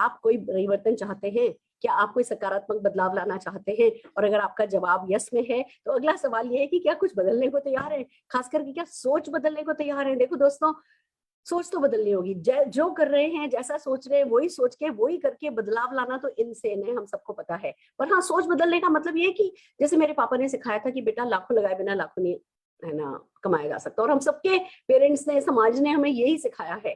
आप कोई परिवर्तन चाहते हैं? क्या आप कोई सकारात्मक बदलाव लाना चाहते हैं? और अगर आपका जवाब यस में है, तो अगला सवाल ये है कि क्या कुछ बदलने को तैयार है? खास करके क्या सोच बदलने को तैयार है? देखो दोस्तों, सोच तो बदलनी होगी। जो कर रहे हैं, जैसा सोच रहे हैं, वही सोच के वही करके बदलाव लाना तो इनसेन है, हम सबको पता है। पर हाँ, सोच बदलने का मतलब ये है कि जैसे मेरे पापा ने सिखाया था कि बेटा लाखों लगाए बिना लाखों नहीं, है ना, कमाया जा सकता। और हम सबके पेरेंट्स ने, समाज ने हमें यही सिखाया है।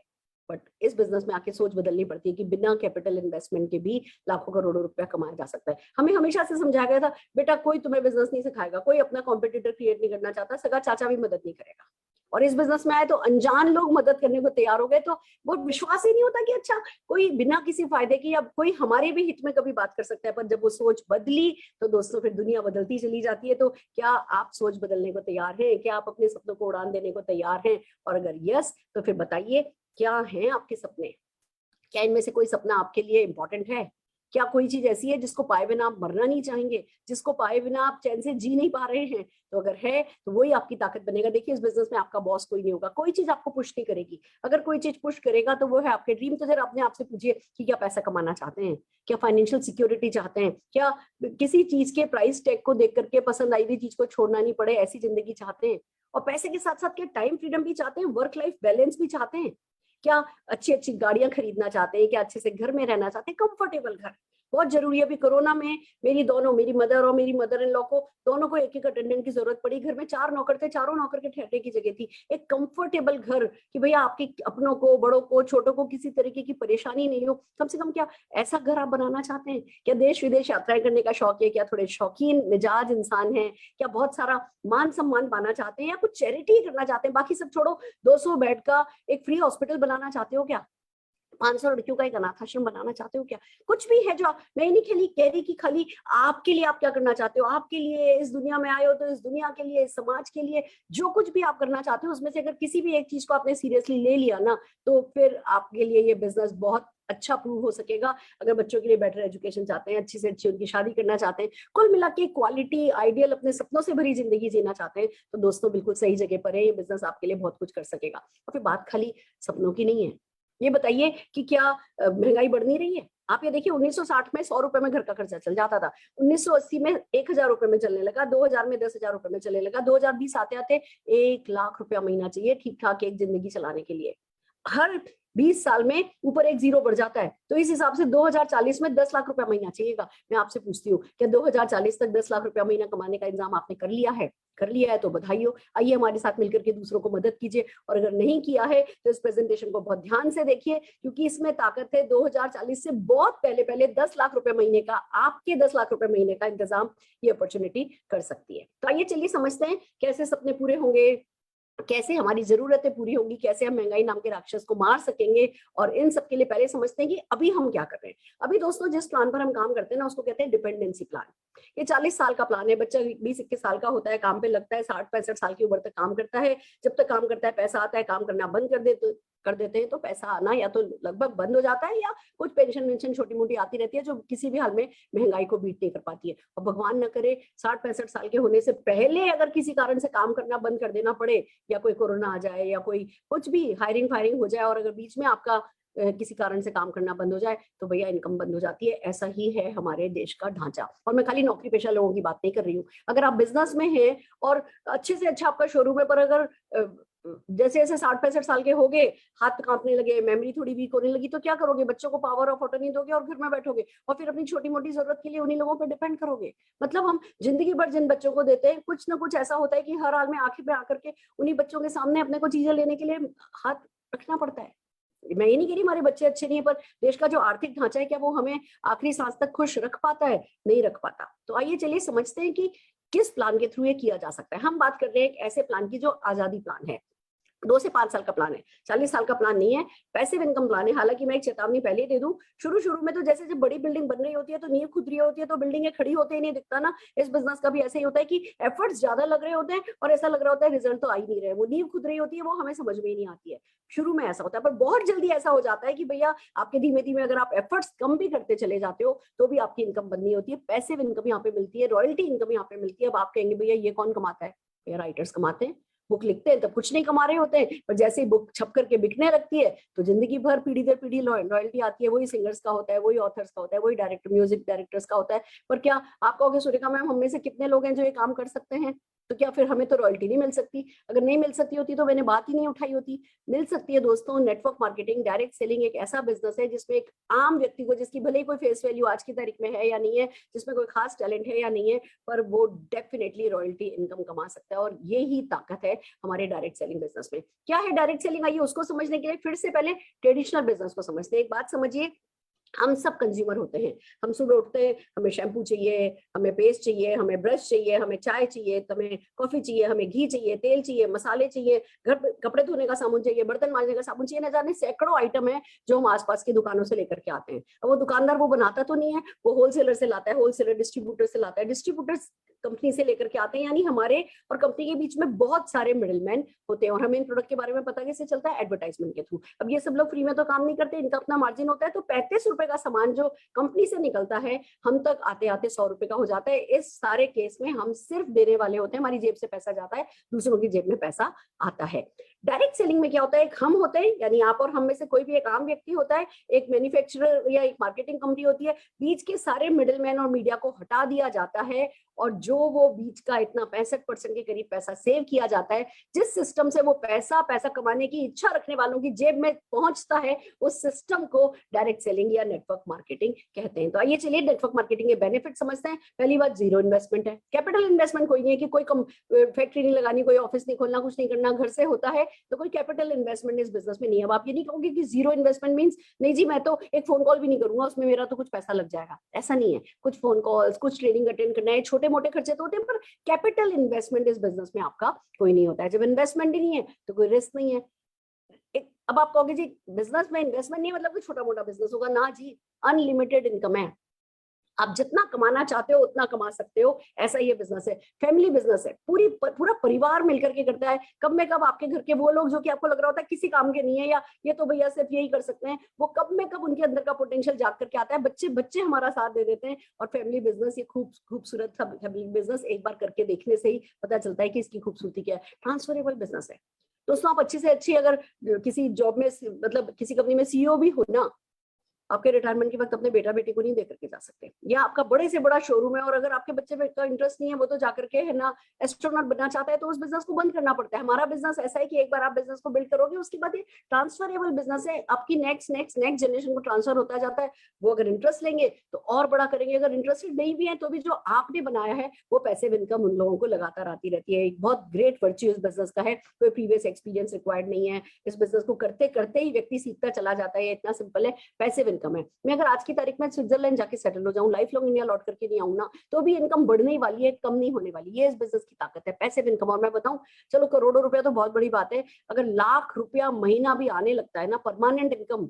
बट इस बिजनेस में आके सोच बदलनी पड़ती है कि बिना कैपिटल इन्वेस्टमेंट के भी लाखों करोड़ों रुपया कमाया जा सकता है। हमें हमेशा से समझाया गया था, बेटा कोई तुम्हें बिजनेस नहीं सिखाएगा, कोई अपना कॉम्पिटिटर क्रिएट नहीं करना चाहता, सगा चाचा भी मदद नहीं करेगा। और इस बिजनेस में आए तो अनजान लोग मदद करने को तैयार हो गए, तो वो विश्वास ही नहीं होता कि अच्छा कोई बिना किसी फायदे की अब कोई हमारे भी हित में कभी बात कर सकता है। पर जब वो सोच बदली तो दोस्तों फिर दुनिया बदलती चली जाती है। तो क्या आप सोच बदलने को तैयार हैं? क्या आप अपने सपनों को उड़ान देने को तैयार हैं? और अगर यस, तो फिर बताइए क्या हैं आपके सपने? क्या इनमें से कोई सपना आपके लिए इंपॉर्टेंट है? क्या कोई चीज ऐसी है जिसको पाए बिना आप मरना नहीं चाहेंगे, जिसको पाए बिना आप चैन से जी नहीं पा रहे हैं? तो अगर है तो वही आपकी ताकत बनेगा। देखिए, इस बिजनेस में आपका बॉस कोई नहीं होगा, कोई चीज आपको पुश नहीं करेगी। अगर कोई चीज पुश करेगा तो वो है आपके ड्रीम। तो जरा अपने आप से पूछिए कि क्या पैसा कमाना चाहते हैं? क्या फाइनेंशियल सिक्योरिटी चाहते हैं? क्या किसी चीज के प्राइस टैग को देख करके पसंद आई हुई चीज को छोड़ना नहीं पड़े, ऐसी जिंदगी चाहते हैं? और पैसे के साथ साथ क्या टाइम फ्रीडम भी चाहते हैं, वर्क लाइफ बैलेंस भी चाहते हैं? क्या अच्छी अच्छी गाड़ियां खरीदना चाहते हैं? क्या अच्छे से घर में रहना चाहते हैं? कंफर्टेबल घर बहुत जरूरी है। अभी कोरोना में मेरी मदर और मेरी मदर इन लॉ को दोनों को एक एक अटेंडेंट की जरूरत पड़ी। घर में 4 नौकर थे, चारों नौकर के ठहरने की जगह थी। एक कंफर्टेबल घर कि भैया आपके अपनों को, बड़ों को, छोटों को किसी तरीके की परेशानी नहीं हो। कम से कम क्या ऐसा घर आप बनाना चाहते हैं? क्या देश विदेश यात्राएं करने का शौक है? क्या थोड़े शौकीन मिजाज इंसान है? क्या बहुत सारा मान सम्मान पाना चाहते हैं, या कुछ चैरिटी करना चाहते हैं? बाकी सब छोड़ो, 200 बेड का एक फ्री हॉस्पिटल बनाना चाहते हो क्या? 500 लड़कियों का एक अनाथ आश्रम बनाना चाहते हो क्या? कुछ भी है जो मैं नहीं खेली कह रही कि खाली आपके लिए आप क्या करना चाहते हो। आपके लिए इस दुनिया में आए हो तो इस दुनिया के लिए, इस समाज के लिए जो कुछ भी आप करना चाहते हो, उसमें से अगर किसी भी एक चीज को आपने सीरियसली ले लिया ना, तो फिर आपके लिए ये बिजनेस बहुत अच्छा प्रूव हो सकेगा। अगर बच्चों के लिए बेटर एजुकेशन चाहते हैं, अच्छी से अच्छी उनकी शादी करना चाहते हैं, कुल मिला के क्वालिटी आइडियल अपने सपनों से भरी जिंदगी जीना चाहते हैं, तो दोस्तों बिल्कुल सही जगह पर है। ये बिजनेस आपके लिए बहुत कुछ कर सकेगा। और फिर बात खाली सपनों की नहीं है। ये बताइए कि क्या महंगाई बढ़ नहीं रही है? आप ये देखिए, 1960 में 100 रुपए में घर का खर्चा चल जाता था, 1980 में 1000 रुपए में चलने लगा, 2000 में 10,000 रुपए में चलने लगा, 2020 आते आते 1 लाख रुपया महीना चाहिए ठीक ठाक एक जिंदगी चलाने के लिए। हर 20 साल में ऊपर एक जीरो बढ़ जाता है। तो इस हिसाब से 2040 में 10 लाख रुपया महीना चाहिएगा। मैं आपसे पूछती हूँ, क्या 2040 तक 10 लाख रुपया महीना कमाने का इंतजाम आपने कर लिया है? कर लिया है तो बधाई हो। आइए हमारे साथ मिलकर के दूसरों को मदद कीजिए। और अगर नहीं किया है तो इस प्रेजेंटेशन को बहुत ध्यान से देखिए, क्योंकि इसमें ताकत है। 2040 से बहुत पहले पहले 10 लाख रुपए महीने का, आपके 10 लाख रुपए महीने का इंतजाम ये अपॉर्चुनिटी कर सकती है। तो आइए चलिए समझते हैं कैसे सपने पूरे होंगे, कैसे हमारी जरूरतें पूरी होंगी, कैसे हम महंगाई नाम के राक्षस को मार सकेंगे। और इन सब के लिए पहले समझते हैं कि अभी हम क्या कर रहे हैं। अभी दोस्तों जिस प्लान पर हम काम करते हैं ना, उसको कहते हैं डिपेंडेंसी प्लान। ये 40 साल का प्लान है। बच्चा 20-21 साल का होता है, काम पे लगता है, 60-65 साल की उम्र तक काम करता है। जब तक काम करता है पैसा आता है, काम करना बंद कर देते हैं तो पैसा आना या तो लगभग बंद हो जाता है, या कुछ पेंशन वेंशन छोटी मोटी आती रहती है जो किसी भी हाल में महंगाई को बीट नहीं कर पाती है। और भगवान न करे 60-65 साल के होने से पहले अगर किसी कारण से काम करना बंद कर देना पड़े, या कोई कोरोना आ जाए, या कोई कुछ भी हायरिंग फायरिंग हो जाए, और अगर बीच में आपका किसी कारण से काम करना बंद हो जाए, तो भैया इनकम बंद हो जाती है। ऐसा ही है हमारे देश का ढांचा। और मैं खाली नौकरी पेशा लोगों की बात नहीं कर रही हूँ। अगर आप बिजनेस में हैं और अच्छे से अच्छा आपका शोरूम है, पर अगर जैसे जैसे 60-65 साल के हो गए, हाथ कांपने लगे, मेमोरी थोड़ी वीक होने लगी, तो क्या करोगे? बच्चों को पावर ऑफ अटर्नी दोगे और घर में बैठोगे, और फिर अपनी छोटी मोटी जरूरत के लिए उन्हीं लोगों पर डिपेंड करोगे। मतलब हम जिंदगी भर जिन बच्चों को देते हैं, कुछ ना कुछ ऐसा होता है कि हर हाल में आखिर में आकर के उन्हीं बच्चों के सामने अपने को चीजें लेने के लिए हाथ रखना पड़ता है। मैं ये नहीं कह रही हमारे बच्चे अच्छे नहीं है, पर देश का जो आर्थिक ढांचा है, क्या वो हमें आखिरी सांस तक खुश रख पाता है? नहीं रख पाता। तो आइए चलिए समझते हैं कि किस प्लान के थ्रू ये किया जा सकता है। हम बात कर रहे हैं एक ऐसे प्लान की जो आजादी प्लान है। 2 से 5 साल का प्लान है, 40 साल का प्लान नहीं है। पैसिव इनकम प्लान है। हालांकि मैं एक चेतावनी पहले ही दे दूं, शुरू में तो जैसे जब बड़ी बिल्डिंग बन रही होती है तो नींव खुद रही होती है, तो बिल्डिंगें खड़ी होते ही नहीं दिखता ना। इस बिजनेस का भी ऐसे ही होता है कि एफर्ट्स ज्यादा लग रहे होते हैं और ऐसा लग रहा होता है रिजल्ट तो आ ही नहीं रहे। वो नींव खुद रही होती है, वो हमें समझ में ही नहीं आती है। शुरू में ऐसा होता है, पर बहुत जल्दी ऐसा हो जाता है कि भैया आपके धीमे धीमे अगर आप एफर्ट्स कम भी करते चले जाते हो तो भी आपकी इनकम बननी होती है। पैसिव इनकम यहाँ पे मिलती है, रॉयल्टी इनकम यहाँ पे मिलती है। अब आप कहेंगे भैया ये कौन कमाता है? भैया राइटर्स कमाते हैं, बुक लिखते हैं तब कुछ नहीं कमा रहे होते हैं, पर जैसे ही बुक छप करके बिकने लगती है तो जिंदगी भर पीढ़ी दर पीढ़ी लॉयल्टी आती है। वही सिंगर्स का होता है, वही ऑथर्स का होता है, वही डायरेक्टर म्यूजिक डायरेक्टर्स का होता है। पर क्या आप कहोगे सुरेखा मैम हम में से कितने लोग हैं जो ये काम कर सकते हैं? तो क्या फिर हमें तो रॉयल्टी नहीं मिल सकती? अगर नहीं मिल सकती होती तो मैंने बात ही नहीं उठाई होती। मिल सकती है दोस्तों। नेटवर्क मार्केटिंग, डायरेक्ट सेलिंग एक ऐसा बिजनेस है जिसमें एक आम व्यक्ति को, जिसकी भले ही कोई फेस वैल्यू आज की तारीख में है या नहीं है, जिसमें कोई खास टैलेंट है या नहीं है, पर वो डेफिनेटली रॉयल्टी इनकम कमा सकता है। और ये ही ताकत है हमारे डायरेक्ट सेलिंग बिजनेस में। क्या है डायरेक्ट सेलिंग, आइए उसको समझने के लिए फिर से पहले ट्रेडिशनल बिजनेस को समझते हैं। एक बात समझिए, हम सब कंज्यूमर होते हैं। हम सुबह उठते हैं, हमें शैम्पू चाहिए, हमें पेस्ट चाहिए, हमें ब्रश चाहिए, हमें चाय चाहिए, हमें कॉफी चाहिए, हमें घी चाहिए, तेल चाहिए, मसाले चाहिए, घर पे कपड़े धोने का साबुन चाहिए, बर्तन मांजने का साबुन चाहिए, न जाने सैकड़ों आइटम है जो हम आसपास की दुकानों से लेकर के आते हैं। अब वो दुकानदार वो बनाता तो नहीं है, वो होलसेलर से लाता है, होलसेलर डिस्ट्रीब्यूटर से लाता है, डिस्ट्रीब्यूटर कंपनी से लेकर के आते हैं। यानी हमारे और कंपनी के बीच में बहुत सारे मिडलमैन होते हैं। और हमें इन प्रोडक्ट के बारे में पता कैसे चलता है? एडवर्टाइजमेंट के थ्रू। अब ये सब लोग फ्री में तो काम नहीं करते, इनका अपना मार्जिन होता है। तो 35 रुपए का सामान जो कंपनी से निकलता है हम तक आते आते 100 रुपए का हो जाता है। इस सारे केस में हम सिर्फ देने वाले होते हैं, हमारी जेब से पैसा जाता है, दूसरों की जेब में पैसा आता है। डायरेक्ट सेलिंग में क्या होता है? एक हम होते हैं, यानी आप और हम में से कोई भी एक आम व्यक्ति होता है, एक मैन्युफैक्चरर या एक मार्केटिंग कंपनी होती है, बीच के सारे मिडिलमैन और मीडिया को हटा दिया जाता है और जो वो बीच का इतना 65% के करीब पैसा सेव किया जाता है, जिस सिस्टम से वो पैसा कमाने की इच्छा रखने वालों की जेब में पहुंचता है, उस सिस्टम को डायरेक्ट सेलिंग या नेटवर्क मार्केटिंग कहते हैं। तो आइए चलिए नेटवर्क मार्केटिंग के बेनिफिट समझते हैं। पहली बात, जीरो इन्वेस्टमेंट है। कैपिटल इन्वेस्टमेंट कोई नहीं है कि कोई फैक्ट्री नहीं लगानी, कोई ऑफिस नहीं खोलना, कुछ नहीं करना, घर से होता है। तो कोई कैपिटल इन्वेस्टमेंट इस बिजनेस में नहीं है। अब आप ये नहीं कहोगे कि जीरो इन्वेस्टमेंट मींस नहीं जी मैं तो एक फोन कॉल भी नहीं करूंगा, उसमें मेरा तो कुछ पैसा लग जाएगा। ऐसा नहीं है। कुछ फोन कॉल्स, कुछ ट्रेनिंग अटेंड करना है, छोटे मोटे खर्चे तो होते हैं, पर कैपिटल इन्वेस्टमेंट इस बिजनेस में आपका कोई नहीं होता है। जब इन्वेस्टमेंट ही नहीं है तो कोई रिस्क नहीं है। अब आप कहोगे जी बिजनेस में इन्वेस्टमेंट नहीं है मतलब कोई छोटा मोटा बिजनेस होगा ना जी, अनलिमिटेड इनकम है। आप जितना कमाना चाहते हो उतना कमा सकते हो, ऐसा ये बिजनेस है। फैमिली बिजनेस है, पूरा परिवार मिलकर के करता है। कब में कब आपके घर के वो लोग जो कि आपको लग रहा होता है किसी काम के नहीं है या ये तो भैया सिर्फ यही कर सकते हैं, वो कब में कब उनके अंदर का पोटेंशियल जाग करके आता है। बच्चे बच्चे हमारा साथ दे देते हैं। और फैमिली बिजनेस ये खूबसूरत सा फैमिली बिजनेस एक बार करके देखने से ही पता चलता है कि इसकी खूबसूरती क्या है। ट्रांसफरेबल बिजनेस है दोस्तों। आप अच्छी से अच्छी अगर किसी जॉब में मतलब किसी कंपनी में सीईओ भी हो ना, आपके रिटायरमेंट के वक्त अपने बेटा बेटी को नहीं दे करके जा सकते। या आपका बड़े से बड़ा शोरूम है और अगर आपके बच्चे का इंटरेस्ट नहीं है, वो तो जाकर के है ना एस्ट्रोनॉट बनना चाहता है, तो उस बिजनेस को बंद करना पड़ता है। हमारा बिजनेस ऐसा है कि एक बार आप बिजनेस को बिल्ड करोगे उसके बाद ये ट्रांसफरेबल बिजनेस है, आपकी नेक्स्ट जनरेशन को ट्रांसफर होता जाता है। वो अगर इंटरेस्ट लेंगे तो और बड़ा करेंगे, अगर इंटरेस्टेड नहीं भी है तो भी जो आपने बनाया है वो पैसिव इनकम उन लोगों को लगातार आती रहती है। एक बहुत ग्रेट वर्च्यू इस बिजनेस का है, कोई प्रीवियस एक्सपीरियंस रिक्वायर्ड नहीं है। इस बिजनेस को करते करते ही व्यक्ति सीखता चला जाता है, इतना सिंपल है। पैसिव इनकम है। मैं अगर आज की तारीख में स्विट्जरलैंड जाके सेटल हो जाऊं, लाइफ लॉन्ग इंडिया लौट करके नहीं आऊं ना, तो भी इनकम बढ़ने ही वाली है, कम नहीं होने वाली। ये इस बिजनेस की ताकत है, पैसिव इनकम। और मैं बताऊं, चलो करोड़ों रुपया तो बहुत बड़ी बात है, अगर लाख रुपया महीना भी आने लगता है ना परमानेंट इनकम,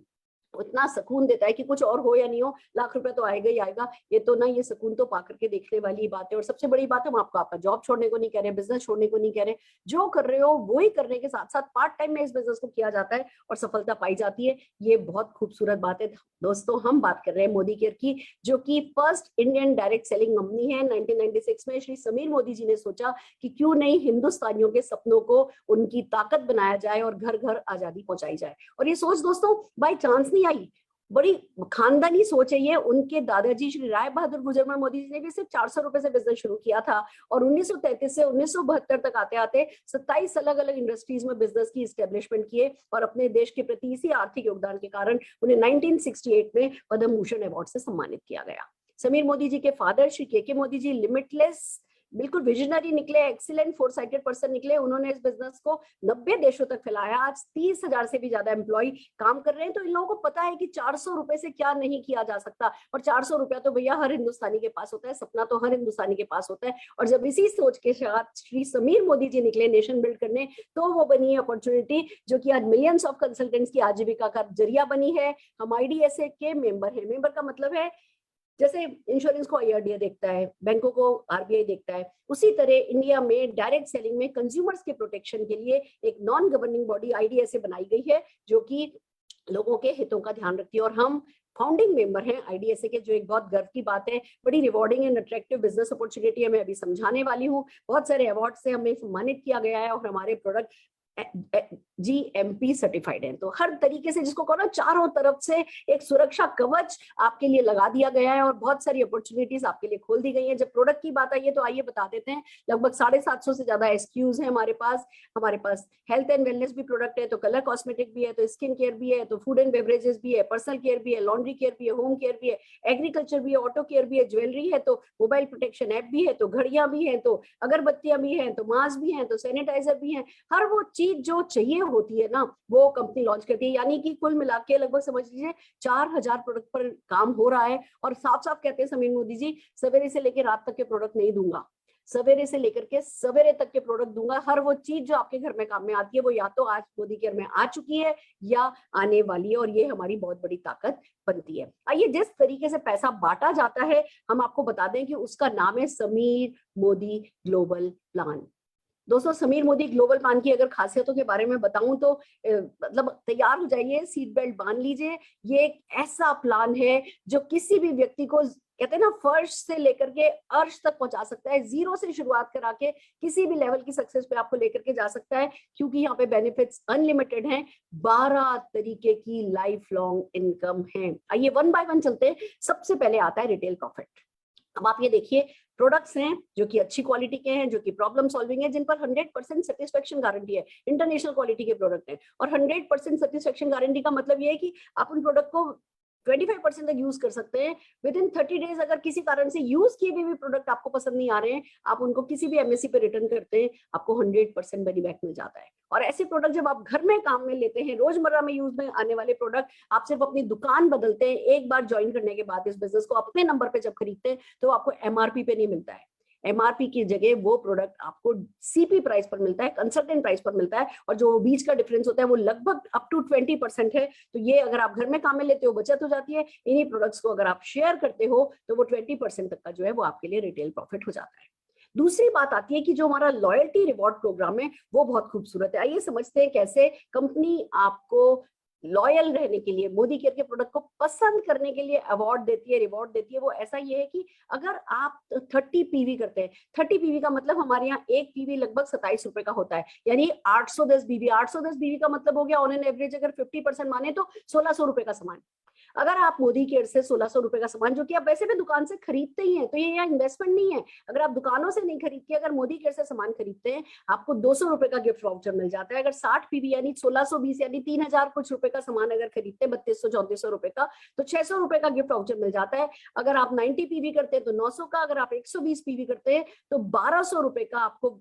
इतना सुकून देता है कि कुछ और हो या नहीं हो, लाख रुपया तो आएगा ही आएगा। ये तो ना, ये सुकून तो पा करके देखने वाली बात है। और सबसे बड़ी बात है, हम आपको आपका जॉब छोड़ने को नहीं कह रहे, बिजनेस छोड़ने को नहीं कह रहे। जो कर रहे हो वही करने के साथ साथ पार्ट टाइम में इस बिजनेस को किया जाता है और सफलता पाई जाती है। ये बहुत खूबसूरत बात है दोस्तों। हम बात कर रहे हैं मोदी केयर की, जो कि first Indian direct selling company है। 1996 में श्री समीर मोदी जी ने सोचा कि क्यों नहीं हिंदुस्तानियों के सपनों को उनकी ताकत बनाया जाए और घर घर आजादी पहुंचाई जाए। और ये सोच दोस्तों बाय चांस नहीं आई, बड़ी खानदानी सोच है ये। उनके दादाजी श्री राय बहादुर गुजरमल मोदी जी ने भी सिर्फ 400 रुपए से बिजनेस शुरू किया था और 1933 से 1972 तक आते आते 27 अलग अलग इंडस्ट्रीज में बिजनेस की एस्टेब्लिशमेंट किए और अपने देश के प्रति इसी आर्थिक योगदान के कारण उन्हें 1968 में पद्म भूषण अवार्ड से सम्मानित किया गया। समीर मोदी जी के फादर श्री के मोदी जी लिमिटलेस बिल्कुल विजनरी निकले, एक्सीलेंट फोरसाइटेड पर्सन निकले। उन्होंने इस बिजनेस को 90 देशों तक फैलाया। आज 30,000 से भी ज्यादा एम्प्लॉय काम कर रहे हैं। तो इन लोगों को पता है कि 400 रुपए से क्या नहीं किया जा सकता। और 400 रुपया तो भैया हर हिंदुस्तानी के पास होता है, सपना तो हर हिंदुस्तानी के पास होता है। और जब इसी सोच के साथ श्री समीर मोदी जी निकले नेशन बिल्ड करने, तो वो बनी अपॉर्चुनिटी जो कि आज मिलियंस ऑफ कंसल्टेंट्स की आजीविका का जरिया बनी है। हम IDSA के मेंबर है। मेंबर का मतलब है जैसे इंश्योरेंस को IRDA देखता है, बैंकों को RBI देखता है, उसी तरह इंडिया में डायरेक्ट सेलिंग में कंज्यूमर्स के प्रोटेक्शन के लिए एक नॉन गवर्निंग बॉडी IDSA बनाई गई है, जो कि लोगों के हितों का ध्यान रखती है। और हम फाउंडिंग मेंबर हैं IDSA के, जो एक बहुत गर्व की बात है। बड़ी rewarding and attractive business opportunity है, मैं अभी समझाने वाली हूँ। बहुत सारे अवार्ड से हमें सम्मानित किया गया है और हमारे प्रोडक्ट GMP सर्टिफाइड है। तो हर तरीके से, जिसको कहो ना, चारों तरफ से एक सुरक्षा कवच आपके लिए लगा दिया गया है और बहुत सारी अपॉर्चुनिटीज आपके लिए खोल दी गई है। जब प्रोडक्ट की बात आई है तो आइए बता देते हैं। लगभग 750 से ज्यादा SKUs है हमारे पास। हमारे पास हेल्थ एंड वेलनेस भी प्रोडक्ट है, तो कलर कॉस्मेटिक भी है, तो स्किन केयर भी है, तो फूड एंड बेवरेजेस भी है, पर्सनल केयर भी है, लॉन्ड्री केयर भी है, होम केयर भी है, एग्रीकल्चर भी है, ऑटो केयर भी है, ज्वेलरी है, तो मोबाइल प्रोटेक्शन ऐप भी है, तो घड़ियां भी है, तो अगरबत्तियां भी हैं, तो मास्क भी हैं, तो सैनिटाइजर भी हैं। हर वो चीज जो चाहिए होती है ना, वो कंपनी लॉन्च करती है। यानी कि कुल मिला के लगभग समझ लीजिए 4000 प्रोडक्ट पर काम हो रहा है। और साफ साफ कहते हैं समीर मोदी जी, सवेरे से लेकर रात तक के प्रोडक्ट नहीं दूंगा, सवेरे से लेकर के सवेरे तक के प्रोडक्ट दूंगा। हर वो चीज जो आपके घर में काम में आती है, वो या तो आज मोदी केयर में आ चुकी है या आने वाली है, और ये हमारी बहुत बड़ी ताकत बनती है। आइए, जिस तरीके से पैसा बांटा जाता है, हम आपको बता दें कि उसका नाम है समीर मोदी ग्लोबल प्लान। दोस्तों, समीर मोदी ग्लोबल प्लान की अगर खासियतों के बारे में बताऊं तो मतलब तैयार हो जाइए, सीट बेल्ट बांध लीजिए। ये एक ऐसा प्लान है जो किसी भी व्यक्ति को, कहते हैं ना, फर्श से लेकर के अर्श तक पहुंचा सकता है। जीरो से शुरुआत करा के किसी भी लेवल की सक्सेस पे आपको लेकर के जा सकता है, क्योंकि यहाँ पे बेनिफिट्स अनलिमिटेड हैं। 12 तरीके की लाइफ लॉन्ग इनकम है। आइए वन बाय वन चलते हैं। सबसे पहले आता है रिटेल प्रॉफिट। अब आप ये देखिए, प्रोडक्ट्स हैं जो कि अच्छी क्वालिटी के हैं, जो कि प्रॉब्लम सॉल्विंग है, जिन पर 100% सेटिस्फेक्शन गारंटी है, इंटरनेशनल क्वालिटी के प्रोडक्ट हैं। और 100% सेटिस्फेक्शन गारंटी का मतलब ये है कि आप उन प्रोडक्ट को 25% तक यूज कर सकते हैं। विद इन 30 डेज अगर किसी कारण से यूज किए भी प्रोडक्ट आपको पसंद नहीं आ रहे हैं, आप उनको किसी भी MSC पे रिटर्न करते हैं, आपको 100% मनी बैक मिल जाता है। और ऐसे प्रोडक्ट जब आप घर में काम में लेते हैं, रोजमर्रा में यूज में आने वाले प्रोडक्ट, आप सिर्फ अपनी दुकान बदलते हैं। एक बार ज्वाइन करने के बाद इस बिजनेस को अपने नंबर पे जब खरीदते हैं, तो आपको MRP पे नहीं मिलता है। MRP की जगह वो प्रोडक्ट आपको CP प्राइस पर मिलता है, कंसल्टेंट प्राइस पर मिलता है। और जो बीच का डिफरेंस होता है वो लगभग अप टू 20% है। तो ये अगर आप घर में काम में लेते हो, बचत हो जाती है। इन्हीं प्रोडक्ट्स को अगर आप शेयर करते हो, तो वो 20% तक का जो है वो आपके लिए रिटेल प्रॉफिट हो जाता है। दूसरी बात आती है कि जो हमारा लॉयल्टी रिवॉर्ड प्रोग्राम है, वो बहुत खूबसूरत है। आइए समझते हैं कैसे कंपनी आपको लॉयल रहने के लिए, मोदी केयर के प्रोडक्ट को पसंद करने के लिए अवार्ड देती है, रिवॉर्ड देती है। वो ऐसा ये है कि अगर आप 30 PV करते हैं, 30 PV का मतलब हमारे यहाँ एक PV लगभग 27 रुपए का होता है, यानी 810 BV। 810 BV का मतलब हो गया ऑन एन एवरेज, अगर 50% माने तो 1600 रुपए का सामान। अगर आप मोदी केयर से 1600 रुपए का सामान, जो कि आप वैसे भी दुकान से खरीदते ही हैं, तो ये यहाँ इन्वेस्टमेंट नहीं है। अगर आप दुकानों से नहीं खरीद के अगर मोदी केयर से सामान खरीदते हैं, आपको 200 रुपए का गिफ्ट वाउचर मिल जाता है। अगर 60 PV यानी 1620 यानी 3000 कुछ रुपए का सामान अगर खरीदते हैं, 3200-3400 रुपए का, तो 600 रुपए का गिफ्ट वाउचर मिल जाता है। अगर आप 90 PV करते हैं तो 900 का, अगर आप 120 PV करते हैं तो 1200 रुपए का आपको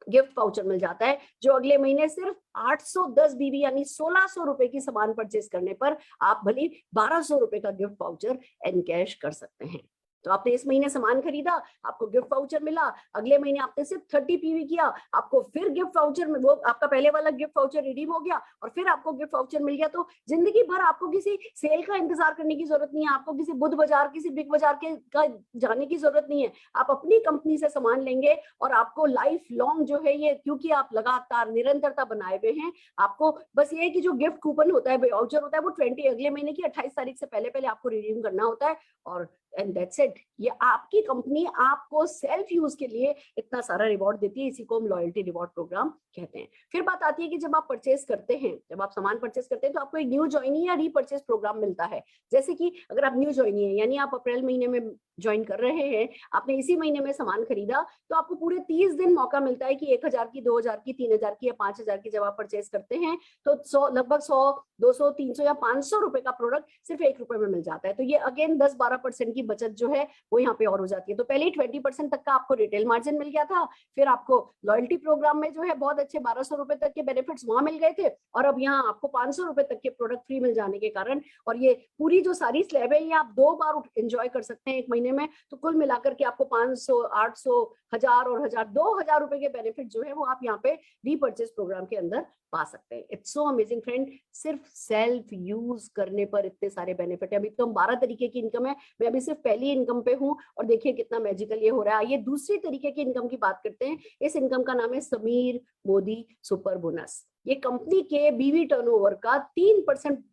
गिफ्ट वाउचर मिल जाता है, जो अगले महीने सिर्फ 810 BV यानी 1600 रुपए की सामान परचेस करने पर आप भले 1200 रुपए का गिफ्ट वाउचर एनकैश कर सकते हैं। तो आपने इस महीने सामान खरीदा, आपको गिफ्ट वाउचर मिला। अगले महीने आपने सिर्फ 30 PV किया, आपको फिर गिफ्ट वाउचर में, वो आपका पहले वाला गिफ्ट वाउचर रिडीम हो गया और फिर आपको गिफ्ट वाउचर मिल गया। तो जिंदगी भर आपको किसी सेल का इंतजार करने की जरूरत नहीं है, आपको किसी बुध बाजार, किसी बिग बाजार के का जाने की जरूरत नहीं है। आप अपनी कंपनी से सामान लेंगे और आपको लाइफ लॉन्ग जो है ये, क्योंकि आप लगातार निरंतरता बनाए हुए हैं, आपको बस ये है कि जो गिफ्ट कूपन होता है, वाउचर होता है, वो 20 अगले महीने की 28 तारीख से पहले पहले आपको रिडीम करना होता है। और एंड दैट्स इट। ये आपकी कंपनी आपको सेल्फ यूज के लिए इतना सारा रिवॉर्ड देती है। इसी को हम लॉयल्टी रिवॉर्ड प्रोग्राम कहते हैं। फिर बात आती है कि जब आप परचेस करते हैं, जब आप सामान परचेस करते हैं, तो आपको एक न्यू ज्वाइनी या रीपरचेस प्रोग्राम मिलता है। जैसे कि अगर आप न्यू ज्वाइनी है, यानी आप अप्रैल महीने में ज्वाइन कर रहे हैं, आपने इसी महीने में सामान खरीदा, तो आपको पूरे 30 दिन मौका मिलता है कि 1000 की, 2000 की, 3000 की या 5000 की जब आप परचेस करते हैं, तो लगभग 100, 200, 300 या 500 रुपए का प्रोडक्ट सिर्फ 1 रुपए में मिल जाता है। तो ये अगेन 10-12% की बचत जो है वो यहाँ पे और हो जाती है। तो पहले ही 20% तक का आपको रिटेल मार्जिन मिल गया था, फिर आपको लॉयल्टी प्रोग्राम में जो है बहुत अच्छे 1200 रुपए तक के बेनिफिट्स वहां मिल गए थे, और अब यहाँ आपको 500 रुपए तक के प्रोडक्ट फ्री मिल जाने के कारण, और ये पूरी जो सारी स्लैब है ये आप 2 बार एंजॉय कर सकते हैं एक महीने में। तो कुल मिलाकर के आपको 500, 800, 1000 और 1000, 2000 रुपए के बेनिफिट जो है वो आप यहाँ पे रीपरचेस प्रोग्राम के अंदर पा सकते हैं। इट्स सो अमेजिंग फ्रेंड, सिर्फ सेल्फ यूज करने पर इतने सारे बेनिफिट है। अभी तो हम 12 तरीके की इनकम है, मैं अभी सिर्फ पहली इनकम इनकम पे हूँ और देखिए कितना मैजिकल ये हो रहा है। ये दूसरी तरीके की इनकम की बात करते हैं। इस इनकम का नाम है समीर मोदी सुपर बोनस। ये कंपनी के बीवी टर्नओवर का 3%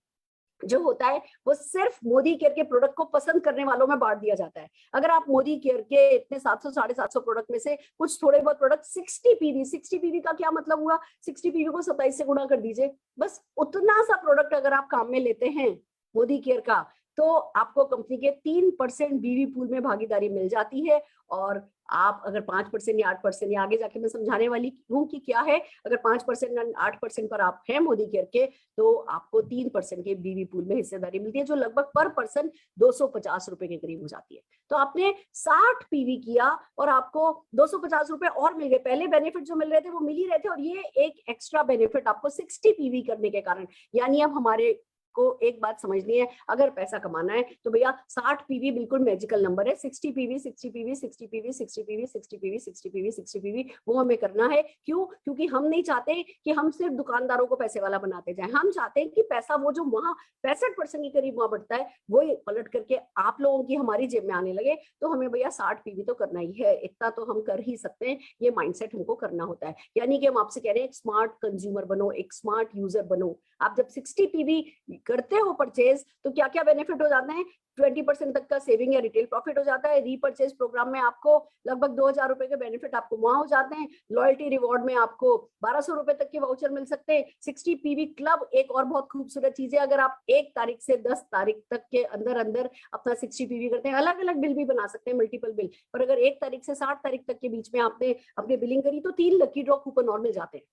जो होता है वो सिर्फ मोदी केयर के प्रोडक्ट को पसंद करने वालों में बांट दिया जाता है। अगर आप मोदी केयर के इतने 700 750 प्रोडक्ट में से कुछ थोड़े बहुत प्रोडक्ट 60 पीवी का क्या मतलब हुआ, 60 पीवी को 27 से गुणा कर दीजिए, बस उतना सा प्रोडक्ट अगर आप काम में लेते हैं मोदी केयर का तो आपको कंपनी के 3% बीवी पूल में भागीदारी मिल जाती है। और आप अगर 5% या 8% या आगे जाके मैं समझाने वाली हूँ कि क्या है, अगर 5% या 8% पर आप हैं मोदी केयर के तो आपको 3% के बीवी पूल में हिस्सेदारी मिलती है, जो लगभग पर पर्सन 250 रुपए के करीब हो जाती है। तो आपने 60 पीवी किया और आपको 250 रुपए और मिल गए। पहले बेनिफिट जो मिल रहे थे वो मिल ही रहे थे और ये एक एक्स्ट्रा बेनिफिट आपको 60 पीवी करने के कारण। यानी अब हमारे को एक बात समझनी है, अगर पैसा कमाना है तो भैया 60 पीवी बिल्कुल मैजिकल नंबर है। 60 PV 60 PV 60 PV 60 PV 60 PV 60 PV 60 PV वो हमें करना है। क्यों? क्योंकि हम नहीं चाहते कि हम सिर्फ दुकानदारों को पैसे वाला बनाते जाएं, हम चाहते हैं कि पैसा वो जो वहां 65% के करीब वहां बढ़ता है वो पलट करके आप लोगों की हमारी जेब में आने लगे। तो हमें भैया 60 पीवी तो करना ही है, इतना तो हम कर ही सकते हैं, ये माइंडसेट हमको करना होता है। यानी कि हम आपसे कह रहे हैं एक स्मार्ट कंज्यूमर बनो, एक स्मार्ट यूजर बनो। आप जब 60 पीवी करते हो परचेज तो क्या क्या बेनिफिट हो जाते हैं, 20% तक का सेविंग या रिटेल प्रॉफिट हो जाता है। रीपरचेज प्रोग्राम में आपको लगभग 2000 रुपए के बेनिफिट आपको वहां हो जाते हैं। लॉयल्टी रिवॉर्ड में आपको 1200 रुपए तक के वाउचर मिल सकते हैं। 60 पीवी क्लब एक और बहुत खूबसूरत चीज है, अगर आप 1 तारीख से 10 तारीख तक के अंदर अंदर अपना 60 पीवी करते हैं, अलग अलग बिल भी बना सकते हैं, मल्टीपल बिल, पर अगर 1 तारीख से 60 तारीख तक के बीच में आपने अपनी बिलिंग करी तो 3 लकी ड्रॉ कूपन और मिल जाते हैं।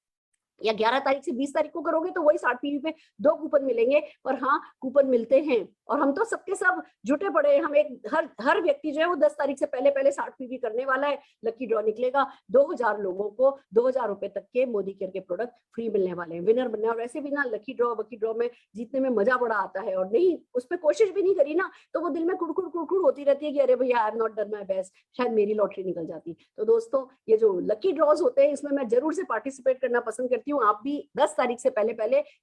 या 11 तारीख से 20 तारीख को करोगे तो वही 60 पीवी पे 2 कूपन मिलेंगे। और हाँ, कूपन मिलते हैं और हम तो सबके सब जुटे पड़े हैं। हम एक हर व्यक्ति जो है वो 10 तारीख से पहले 60 पीवी करने वाला है। लकी ड्रॉ निकलेगा, 2000 लोगों को 2000 रुपए तक के मोदी केयर के प्रोडक्ट फ्री मिलने वाले हैं, विनर बनना है। और वैसे भी ना लकी ड्रॉ में जीतने में मजा बड़ा आता है, और नहीं उस पर कोशिश भी नहीं करी ना तो वो दिल में कुड़कुड़ होती रहती है कि अरे भैया I am not done my best, शायद मेरी लॉटरी निकल जाती। तो दोस्तों ये जो लकी ड्रॉज होते हैं इसमें मैं जरूर से पार्टिसिपेट करना पसंद करती हूँ। आप भी 10 तारीख से पहले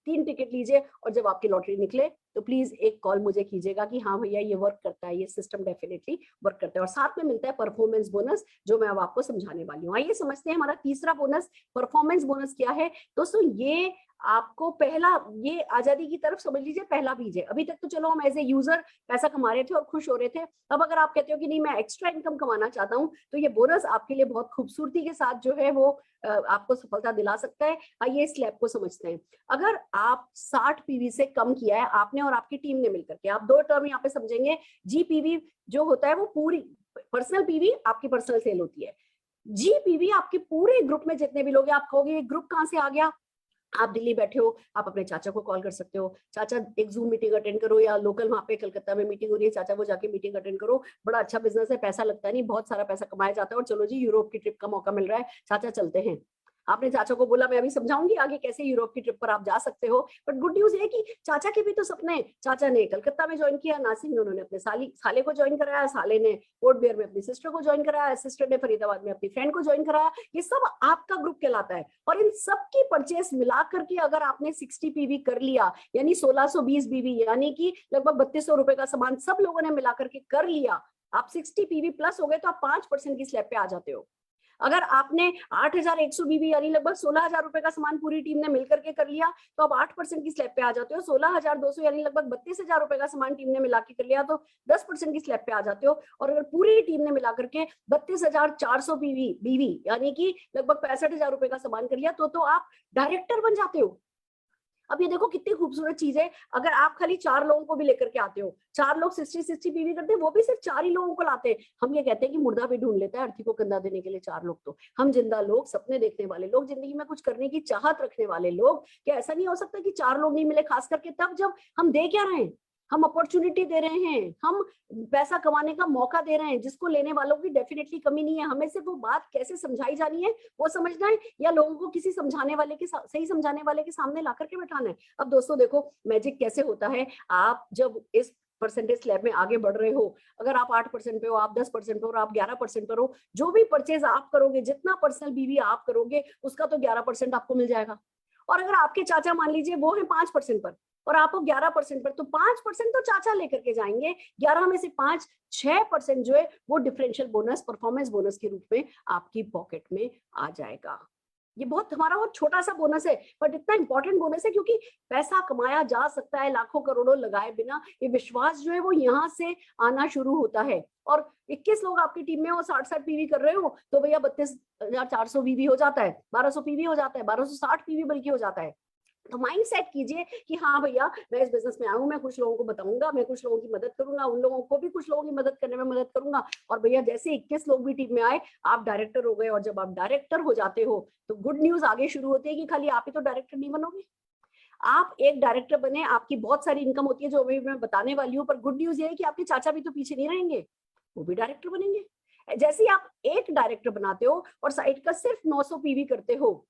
3 टिकट लीजिए और जब आपकी लॉटरी निकले तो प्लीज एक कॉल मुझे कीजिएगा कि हाँ भैया ये वर्क करता है, ये सिस्टम डेफिनेटली वर्क करता है। और साथ में मिलता है परफॉर्मेंस बोनस, जो मैं अब आपको समझाने वाली हूँ। आइए समझते हैं हमारा तीसरा बोनस परफॉर्मेंस बोनस क्या है। दोस्तों ये आपको पहला, ये आजादी की तरफ समझ लीजिए पहला बीज है। अभी तक तो चलो हम एज ए यूजर पैसा कमा रहे थे और खुश हो रहे थे। अब अगर आप कहते हो कि नहीं मैं एक्स्ट्रा इनकम कमाना चाहता हूँ तो ये बोनस आपके लिए बहुत खूबसूरती के साथ जो है वो आपको सफलता दिला सकता है। आइए इस स्लैब को समझते हैं। अगर आप 60 पीवी से कम किया है आपने और आपकी टीम ने मिलकर के, आप 2 टर्म यहाँ पे समझेंगे। जीपीवी जो होता है वो पूरी पर्सनल पीवी, आपकी पर्सनल सेल होती है। जीपीवी आपके पूरे ग्रुप में जितने भी लोग हैं, आप कहोगे ये ग्रुप कहाँ से आ गया। आप दिल्ली बैठे हो, आप अपने चाचा को कॉल कर सकते हो, चाचा एक जूम मीटिंग अटेंड करो, या लोकल वहां पे कलकत्ता में मीटिंग हो रही है, चाचा वो जाके मीटिंग अटेंड करो। बड़ा अच्छा बिजनेस है, पैसा लगता नहीं, बहुत सारा पैसा कमाया जाता है। और चलो जी यूरोप की ट्रिप का मौका मिल रहा है, चाचा चलते हैं। आपने चाचा को बोला मैं अभी समझाऊंगी आगे कैसे यूरोप की ट्रिप पर आप जा सकते हो। बट गुड न्यूज है कि चाचा के भी तो सपने, चाचा ने कलकत्ता में ज्वाइन किया, नासिक में उन्होंने अपने साले को ज्वाइन कराया, साले ने पोर्ट ब्लेयर में अपनी सिस्टर को ज्वाइन कराया, सिस्टर ने फरीदाबाद में अपनी फ्रेंड को ज्वाइन कराया। ये सब आपका ग्रुप कहलाता है। और इन सबकी परचेस मिला करके अगर आपने 60 पीवी कर लिया, यानी 1620 बीवी, यानी कि लगभग 3200 रुपए का सामान सब लोगों ने मिला करके कर लिया, आप 60 पीवी प्लस हो गए तो आप 5% की स्लैब पे आ जाते हो। अगर आपने 8100 बीबी यानी लगभग 16000 रुपए का सामान पूरी टीम ने मिलकर के कर लिया तो आप 8% की स्लैब पे आ जाते हो। 16200 यानी लगभग 32000 रुपए का सामान टीम ने मिला के कर लिया तो 10% की स्लैब पे आ जाते हो। और अगर पूरी टीम ने मिला करके 32400 बीवी यानी कि लगभग 65000 रुपए का सामान कर लिया तो आप डायरेक्टर बन जाते हो। अब ये देखो कितनी खूबसूरत चीज है। अगर आप खाली 4 लोगों को भी लेकर के आते हो, 4 लोग 60 पीवी करते हैं, वो भी सिर्फ 4 ही लोगों को लाते हैं। हम ये कहते हैं कि मुर्दा भी ढूंढ लेता है अर्थी को कंधा देने के लिए 4 लोग। तो हम जिंदा लोग, सपने देखने वाले लोग, जिंदगी में कुछ करने की चाहत रखने वाले लोग, क्या ऐसा नहीं हो सकता कि 4 लोग नहीं मिले, खास करके तब जब हम दे क्या रहे हैं, हम अपॉर्चुनिटी दे रहे हैं, हम पैसा कमाने का मौका दे रहे हैं, जिसको लेने वालों की डेफिनेटली कमी नहीं है। हमें सिर्फ वो बात कैसे समझाई जानी है वो समझना है, या लोगों को किसी समझाने वाले के सही समझाने वाले के सामने ला करके बैठाना है। अब दोस्तों देखो मैजिक कैसे होता है। आप जब इस परसेंटेज स्लैब में आगे बढ़ रहे हो, अगर आप 8% पे हो, आप 10% पे हो, आप 11% पर हो, जो भी परचेज आप करोगे, जितना पर्सनल बीवी आप करोगे उसका तो 11% आपको मिल जाएगा। और अगर आपके चाचा मान लीजिए वो है 5% पर, और आपको 11% पर, तो 5% तो चाचा लेकर के जाएंगे, 11 में से 5, 6% जो है वो डिफरेंशियल बोनस, परफॉर्मेंस बोनस के रूप में आपकी पॉकेट में आ जाएगा। ये बहुत हमारा वो छोटा सा बोनस है, बट इतना इंपॉर्टेंट बोनस है क्योंकि पैसा कमाया जा सकता है लाखों करोड़ों लगाए बिना। ये विश्वास जो है वो यहाँ से आना शुरू होता है। और 21 लोग आपकी टीम में हो, 60-60 पीवी कर रहे हो, तो भैया 32,400 पीवी हो जाता है, 1200 पीवी हो जाता है, 1260 पीवी बल्कि हो जाता है। तो माइंड सेट कीजिए कि हाँ भैया मैं इस बिजनेस में आया हूँ, मैं कुछ लोगों को बताऊंगा, मैं कुछ लोगों की मदद करूंगा, उन लोगों को भी कुछ लोगों की मदद करने में मदद करूंगा। और भैया जैसे 21 लोग भी टीम में आए, आप डायरेक्टर हो गए। और जब आप डायरेक्टर हो जाते हो तो गुड न्यूज आगे शुरू होती है कि खाली आप ही तो डायरेक्टर नहीं बनोगे, आप एक डायरेक्टर बने, आपकी बहुत सारी इनकम होती है जो अभी मैं बताने वाली हूँ। पर गुड न्यूज ये है कि आपके चाचा भी तो पीछे नहीं रहेंगे, वो भी डायरेक्टर बनेंगे। जैसे ही आप एक डायरेक्टर बनाते हो और साइड का सिर्फ 900 पीवी करते हो,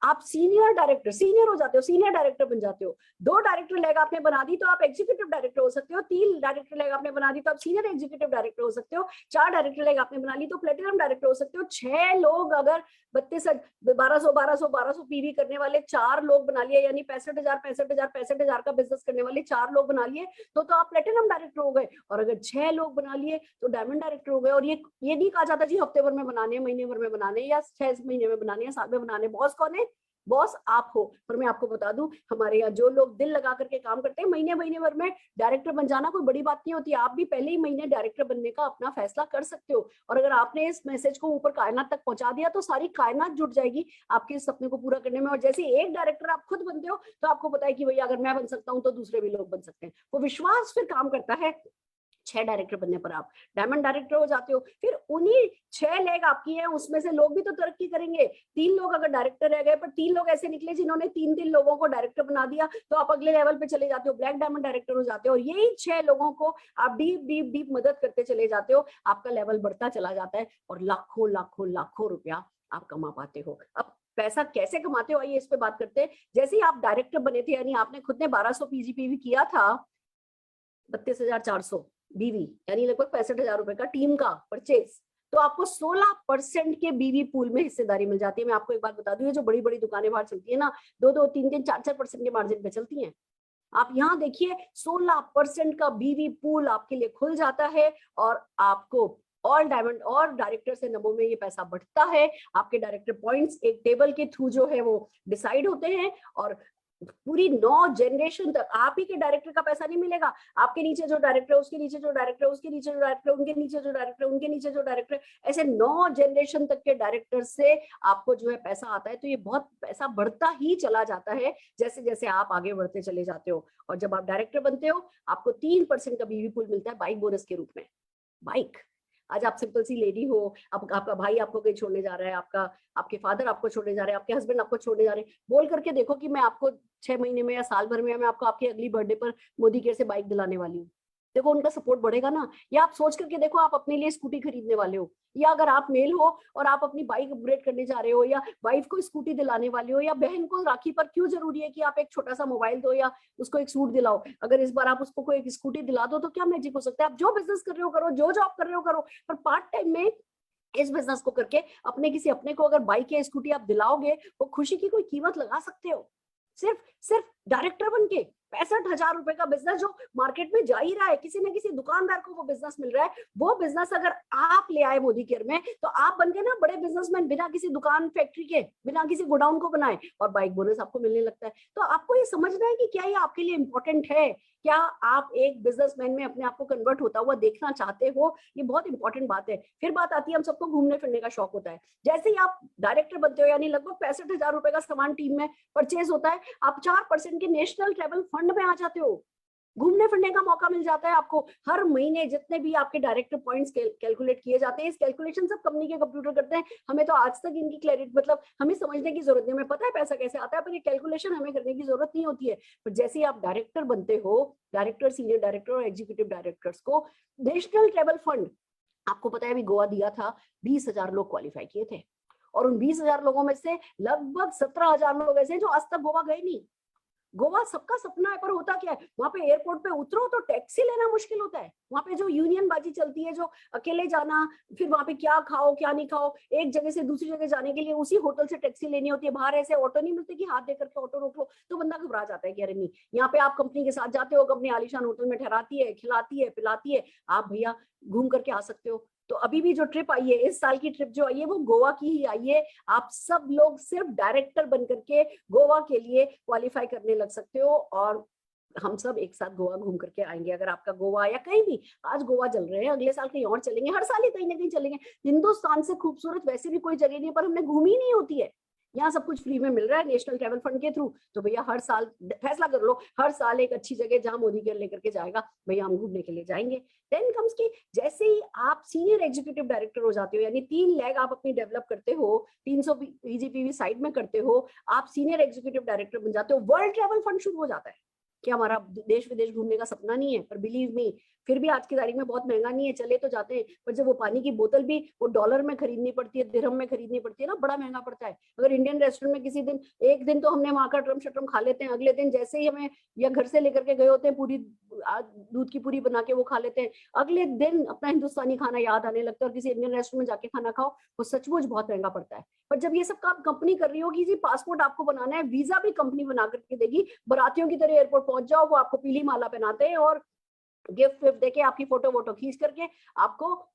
आप सीनियर हो जाते हो, सीनियर डायरेक्टर बन जाते हो। 2 डायरेक्टर लेग आपने बना दी तो आप एग्जीक्यूटिव डायरेक्टर हो सकते हो, 3 डायरेक्टर लेग आपने बना दी तो आप सीनियर एग्जीक्यूटिव डायरेक्टर हो सकते हो, 4 डायरेक्टर लेग आपने बना ली तो प्लेटिनम डायरेक्टर हो सकते हो। 6 लोग अगर 1200 पीवी करने वाले 4 लोग बना लिए, यानी 65,000 का बिजनेस करने वाले 4 लोग बना लिए, तो आप प्लेटिनम डायरेक्टर हो गए। और अगर 6 लोग बना लिए तो डायमंड डायरेक्टर हो गए। और ये नहीं कहा जाता जी हफ्ते भर में बनाने, महीने भर में बनाने, या 6 महीने में बनाने, या साल में बनाने। बॉस कौन है? बॉस आप हो। पर मैं आपको बता दूं, हमारे यहाँ जो लोग दिल लगा करके काम करते हैं, महीने भर में डायरेक्टर बन जाना कोई बड़ी बात नहीं होती। आप भी पहले ही महीने डायरेक्टर बनने का अपना फैसला कर सकते हो। और अगर आपने इस मैसेज को ऊपर कायनात तक पहुंचा दिया तो सारी कायनात जुट जाएगी आपके इस सपने को पूरा करने में। और जैसे एक डायरेक्टर आप खुद बनते हो तो आपको पता है कि भैया अगर मैं बन सकता हूं तो दूसरे भी लोग बन सकते हैं। वो विश्वास फिर काम करता है। 6 डायरेक्टर बनने पर आप डायमंड डायरेक्टर हो जाते हो। फिर उन्हीं 6 लेग आपकी है, उसमें से लोग भी तो तरक्की करेंगे। 3 लोग अगर डायरेक्टर रह गए, पर 3 लोग ऐसे निकले जिन्होंने 3 लोगों को डायरेक्टर बना दिया, तो आप अगले लेवल पे चले जाते हो, ब्लैक डायमंड डायरेक्टर हो जाते हो। और यही 6 लोगों को आप डीप डीप डीप मदद करते चले जाते हो, आपका लेवल बढ़ता चला जाता है और लाखों लाखों लाखों रुपया आप कमा पाते हो। अब पैसा कैसे कमाते हो, आइए इस पे बात करते हैं। जैसे ही आप डायरेक्टर बने थे, यानी आपने खुद ने 1200 पीजीपीवी किया था, 32,400 बीवी, यानी लगभग 65,000 रुपए का टीम का परचेज, तो आपको 16% के बीवी पूल में हिस्सेदारी मिल जाती है। मैं आपको एक बात बता दूं, ये जो बड़ी बड़ी दुकानें बाहर चलती है ना, 2-2, 3-3, 4-4% के मार्जिन पे चलती हैं, आप यहाँ देखिए 16% का बीवी पूल आपके लिए खुल जाता है। और आपको ऑल डायमंड और डायरेक्टर से नमो में ये पैसा बढ़ता है। आपके डायरेक्टर पॉइंट्स एक टेबल के थ्रू जो है वो डिसाइड होते हैं, और पूरी 9 जनरेशन तक आप ही के डायरेक्टर का पैसा नहीं मिलेगा। आपके नीचे जो डायरेक्टर, उसके नीचे जो डायरेक्टर, उसके नीचे जो डायरेक्टर, उनके नीचे जो डायरेक्टर, उनके नीचे जो डायरेक्टर, ऐसे 9 जनरेशन तक के डायरेक्टर से आपको जो है पैसा आता है। तो ये बहुत पैसा बढ़ता ही चला जाता है जैसे जैसे आप आगे बढ़ते चले जाते हो। और जब आप डायरेक्टर बनते हो, आपको 3% का बीवी पूल मिलता है बाइक बोनस के रूप में। बाइक, आज आप सिंपल सी लेडी हो, आपका भाई आपको कहीं छोड़ने जा रहा है, आपके फादर आपको छोड़ने जा रहे हैं, आपके हस्बैंड आपको छोड़ने जा रहे हैं, बोल करके देखो कि मैं आपको 6 महीने में या साल भर में मैं आपको आपकी अगली बर्थडे पर मोदी केयर से बाइक दिलाने वाली हूँ। देखो उनका सपोर्ट बढ़ेगा ना। या आप सोच करके देखो, आप अपने लिए स्कूटी खरीदने वाले हो, या अगर आप मेल हो और आप अपनी बाइक अपग्रेड करने जा रहे हो, या वाइफ को स्कूटी दिलाने वाले हो, या बहन को राखी पर क्यों जरूरी है कि आप एक छोटा सा मोबाइल दो या उसको एक सूट दिलाओ। अगर इस बार आप उसको कोई एक स्कूटी दिला दो तो क्या मैजिक हो सकता है। आप जो बिजनेस कर रहे हो करो, जो जॉब कर रहे हो करो, पर पार्ट टाइम में इस बिजनेस को करके अपने किसी अपने को अगर बाइक या स्कूटी आप दिलाओगे, वो खुशी की कोई कीमत लगा सकते हो। सिर्फ डायरेक्टर बन के 65,000 रुपए का बिजनेस जो मार्केट में जा ही रहा है, किसी न किसी दुकानदार को वो बिजनेस मिल रहा है, वो बिजनेस अगर आप ले आए मोदी केयर में, तो आप बन गए ना बड़े बिजनेसमैन, बिना किसी दुकान फैक्ट्री के, बिना किसी गोडाउन को बनाए, और बाइक बोनस आपको मिलने लगता है। तो आपको ये समझना है कि क्या ये आपके लिए इंपॉर्टेंट है, क्या आप एक बिजनेसमैन में अपने आप को कन्वर्ट होता हुआ देखना चाहते हो। ये बहुत इंपॉर्टेंट बात है। फिर बात आती है, हम सबको घूमने फिरने का शौक होता है। जैसे ही आप डायरेक्टर बनते हो, यानी लगभग 65,000 रुपए का सामान टीम में परचेज होता है, आप 4% के नेशनल ट्रैवल फंड में आ जाते हो। घूमने फिरने का मौका मिल जाता है आपको। हर महीने जितने भी आपके डायरेक्टर पॉइंट्स कैलकुलेट किए जाते हैं, इस कैलकुलेशन सब कंपनी के कंप्यूटर करते हैं। हमें तो आज तक इनकी क्लैरिटी, मतलब हमें समझने की जरूरत नहीं, हमें पता है पैसा कैसे आता है, पर ये कैलकुलेशन हमें करने की जरूरत नहीं होती है। पर जैसे ही आप डायरेक्टर बनते हो, डायरेक्टर, सीनियर डायरेक्टर और एग्जीक्यूटिव डायरेक्टर्स को नेशनल ट्रैवल फंड, आपको पता है अभी गोवा दिया था, 20,000 लोग क्वालिफाई किए थे, और उन 20,000 लोगों में से लगभग 17,000 लोग ऐसे जो आज तक गोवा गए नहीं। गोवा सबका सपना है, पर होता क्या है, वहां पे एयरपोर्ट पे उतरो तो टैक्सी लेना मुश्किल होता है। वहां पे जो यूनियन बाजी चलती है, जो अकेले जाना, फिर वहां पे क्या खाओ क्या नहीं खाओ, एक जगह से दूसरी जगह जाने के लिए उसी होटल से टैक्सी लेनी होती है। बाहर ऐसे ऑटो नहीं मिलते कि हाथ देकर के ऑटो रोक लो, तो बंदा घबरा जाता है कि अरे नहीं। यहाँ पे आप कंपनी के साथ जाते हो, कंपनी आलीशान होटल में ठहराती है, खिलाती है, पिलाती है, आप भैया घूम करके आ सकते हो। तो अभी भी जो ट्रिप आई है, इस साल की ट्रिप जो आई है, वो गोवा की ही आई है। आप सब लोग सिर्फ डायरेक्टर बन करके गोवा के लिए क्वालिफाई करने लग सकते हो, और हम सब एक साथ गोवा घूम करके आएंगे। अगर आपका गोवा या कहीं भी, आज गोवा चल रहे हैं, अगले साल कहीं और चलेंगे, हर साल ही कहीं ना कहीं चलेंगे। हिंदुस्तान से खूबसूरत वैसे भी कोई जगह नहीं है, पर हमने घूमी ही नहीं होती है। यहाँ सब कुछ फ्री में मिल रहा है नेशनल ट्रैवल फंड के थ्रू। तो भैया हर साल फैसला कर लो, हर साल एक अच्छी जगह जहां मोदी के लेकर के जाएगा, भैया हम घूमने के लिए जाएंगे। देन कम्स की, जैसे ही आप सीनियर एग्जीक्यूटिव डायरेक्टर हो जाते हो, यानी 3 लैग आप अपनी डेवलप करते हो, 300 पीजीपीवी साइड में करते हो, आप सीनियर एग्जीक्यूटिव डायरेक्टर बन जाते हो, वर्ल्ड ट्रैवल फंड शुरू हो जाता है। कि हमारा देश विदेश घूमने का सपना नहीं है, पर बिलीव मी, फिर भी आज की तारीख में बहुत महंगा नहीं है, चले तो जाते हैं, पर जब वो पानी की बोतल भी वो डॉलर में खरीदनी पड़ती है, दिरहम में खरीदनी पड़ती है ना, बड़ा महंगा पड़ता है। अगर इंडियन रेस्टोरेंट में किसी दिन, एक दिन तो हमने वहां का ट्रम शट्रम खा लेते हैं, अगले दिन जैसे ही हमें, या घर से लेकर के गए होते हैं पूरी दूध की पूरी बना के वो खा लेते हैं, अगले दिन अपना हिंदुस्तानी खाना याद आने लगता है, और किसी इंडियन रेस्टोरेंट में जाके खाना खाओ, वो सचमुच बहुत महंगा पड़ता है। पर जब ये सब काम कंपनी कर रही होगी जी, पासपोर्ट आपको बनाना है, वीजा भी कंपनी बना करके देगी, बरातियों की तरह एयरपोर्ट पहुंच जाओ, वो आपको पीली माला पहनाते हैं और गिफ्ट विफ्ट देके आपकी फोटो वोटो खींच करके आपको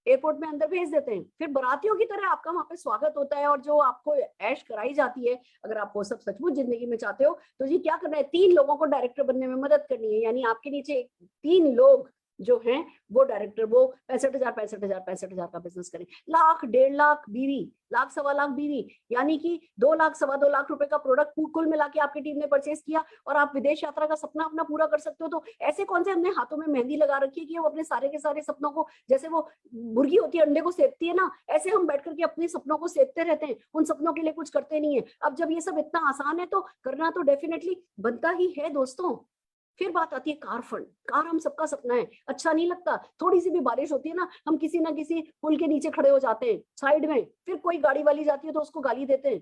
एयरपोर्ट में अंदर भेज देते हैं। फिर बरातियों की तरह आपका वहां पे स्वागत होता है, और जो आपको ऐश कराई जाती है। अगर आप वो सब सचमुच जिंदगी में चाहते हो, तो जी क्या करना है, 3 लोगों को डायरेक्टर बनने में मदद करनी है। यानी आपके नीचे 3 लोग जो हैं, वो डायरेक्टर, वो 65,000 का बिजनेस करें। लाख 1.5 लाख बीवी, लाख 1.25 लाख बीवी, यानी कि 2 लाख 2.25 लाख रुपए का प्रोडक्ट कुल मिला के आपकी टीम ने परचेज किया, और आप विदेश यात्रा का सपना अपना पूरा कर सकते हो। तो ऐसे कौन से हमने हाथों में मेहंदी लगा रखी है कि वो अपने सारे के सारे सपनों को, जैसे वो मुर्गी होती है अंडे को सेकती है ना, ऐसे हम बैठ करके अपने सपनों को सेकते रहते हैं, उन सपनों के लिए कुछ करते नहीं है। अब जब ये सब इतना आसान है, तो करना तो डेफिनेटली बनता ही है दोस्तों। फिर बात आती है कार फंड। कार हम सबका सपना है, अच्छा नहीं लगता, थोड़ी सी भी बारिश होती है ना, हम किसी ना किसी पुल के नीचे खड़े हो जाते हैं साइड में, फिर कोई गाड़ी वाली जाती है तो उसको गाली देते हैं।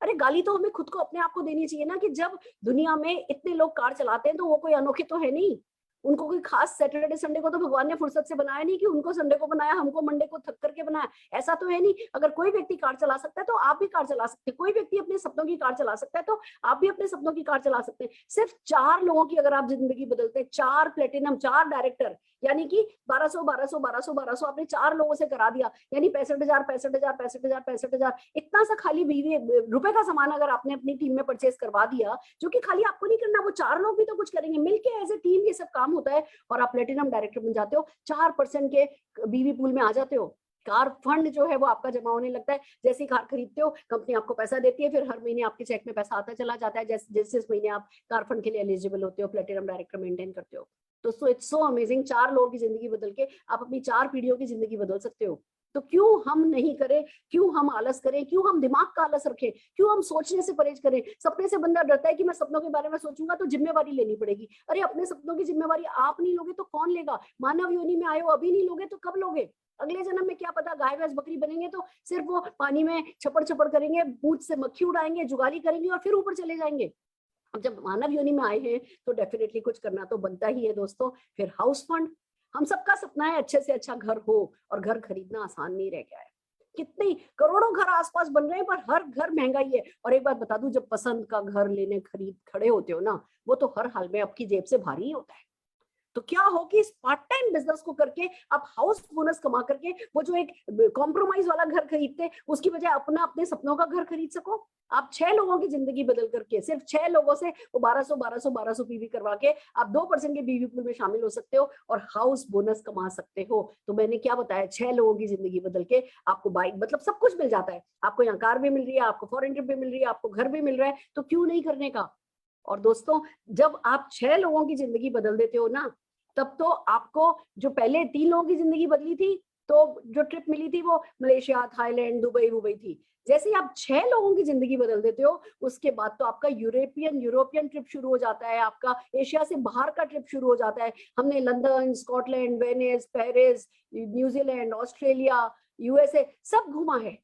अरे गाली तो हमें खुद को, अपने आप को देनी चाहिए ना, कि जब दुनिया में इतने लोग कार चलाते हैं, तो वो कोई अनोखे तो है नहीं। उनको कोई खास सैटरडे संडे को तो भगवान ने फुर्सत से बनाया नहीं, कि उनको संडे को बनाया, हमको मंडे को थक करके बनाया, ऐसा तो है नहीं। अगर कोई व्यक्ति कार चला सकता है, तो आप भी कार चला सकते हैं। कोई व्यक्ति अपने सपनों की कार चला सकता है, तो आप भी अपने सपनों की कार चला सकते हैं। सिर्फ 4 लोगों की अगर आप जिंदगी बदलते हैं, 4 प्लेटिनम, 4 डायरेक्टर, यानी कि 1200 आपने 4 लोगों से करा दिया, यानी 65,000 इतना सा खाली बीवी रुपए का सामान अगर आपने अपनी टीम में परचेज करवा दिया, जो कि खाली आपको नहीं करना, वो 4 लोग भी तो कुछ करेंगे मिलके, एज ए टीम ये सब काम होता है, और आप प्लेटिनम डायरेक्टर बन जाते हो, 4% के बीवी पूल में आ जाते हो। कार फंड जो है वो आपका जमा होने लगता है। जैसे ही कार खरीदते हो, कंपनी आपको पैसा देती है, फिर हर महीने आपके चेक में पैसा आता चला जाता है, जैसे जैसे इस महीने आप कार फंड के लिए एलिजिबल होते हो, प्लेटिनम डायरेक्टर मेंटेन करते हो। तो सो इट्स सो अमेजिंग, 4 लोगों की जिंदगी बदल के आप अपनी 4 पीढ़ियों की जिंदगी बदल सकते हो। तो क्यों हम नहीं करें, क्यों हम आलस करें, क्यों हम दिमाग का आलस रखें, क्यों हम सोचने से परहेज करें। सपने से बंदा डरता है कि मैं सपनों के बारे में सोचूंगा तो जिम्मेवारी लेनी पड़ेगी। अरे अपने सपनों की जिम्मेवारी आप नहीं लोगे तो कौन लेगा। मानव योनि में आए हो, अभी नहीं लोगे तो कब लोगे। अगले जन्म में क्या पता गाय भैंस बकरी बनेंगे, तो सिर्फ वो पानी में छपड़ छपड़ करेंगे, पूंछ से मक्खी उड़ाएंगे, जुगाली करेंगे, और फिर ऊपर चले जाएंगे। अब जब मानव योनि में आए हैं, तो डेफिनेटली कुछ करना तो बनता ही है दोस्तों। फिर हाउस फंड, हम सबका सपना है अच्छे से अच्छा घर हो, और घर खरीदना आसान नहीं रह गया है। कितने करोड़ों घर आसपास बन रहे हैं, पर हर घर महंगा ही है। और एक बात बता दूं, जब पसंद का घर लेने खरीद खड़े होते हो ना, वो तो हर हाल में आपकी जेब से भारी ही होता है। तो क्या हो कि इस पार्ट टाइम बिजनेस को करके आप हाउस बोनस कमा करके, वो जो एक कॉम्प्रोमाइज वाला घर खरीदते, उसकी बजाय अपना अपने सपनों का घर खरीद सको। आप 6 लोगों की जिंदगी बदल करके, सिर्फ 6 लोगों से वो 1200 पीवी करवा के आप 2% के बीवी पूल में शामिल हो सकते हो, और हाउस बोनस कमा सकते हो। तो मैंने क्या बताया, 6 लोगों की जिंदगी बदल के आपको बाइक, मतलब सब कुछ मिल जाता है। आपको यहाँ कार भी मिल रही है, आपको फॉरेन ट्रिप भी मिल रही है, आपको घर भी मिल रहा है, तो क्यों नहीं करने का। और दोस्तों, जब आप 6 लोगों की जिंदगी बदल देते हो ना, तब तो आपको जो पहले 3 लोगों की जिंदगी बदली थी, तो जो ट्रिप मिली थी वो मलेशिया, थाईलैंड, दुबई थी। जैसे ही आप 6 लोगों की जिंदगी बदल देते हो, उसके बाद तो आपका यूरोपियन ट्रिप शुरू हो जाता है, आपका एशिया से बाहर का ट्रिप शुरू हो जाता है। हमने London, Scotland, Venice, Paris, New Zealand, Australia, USA सब घूमा है।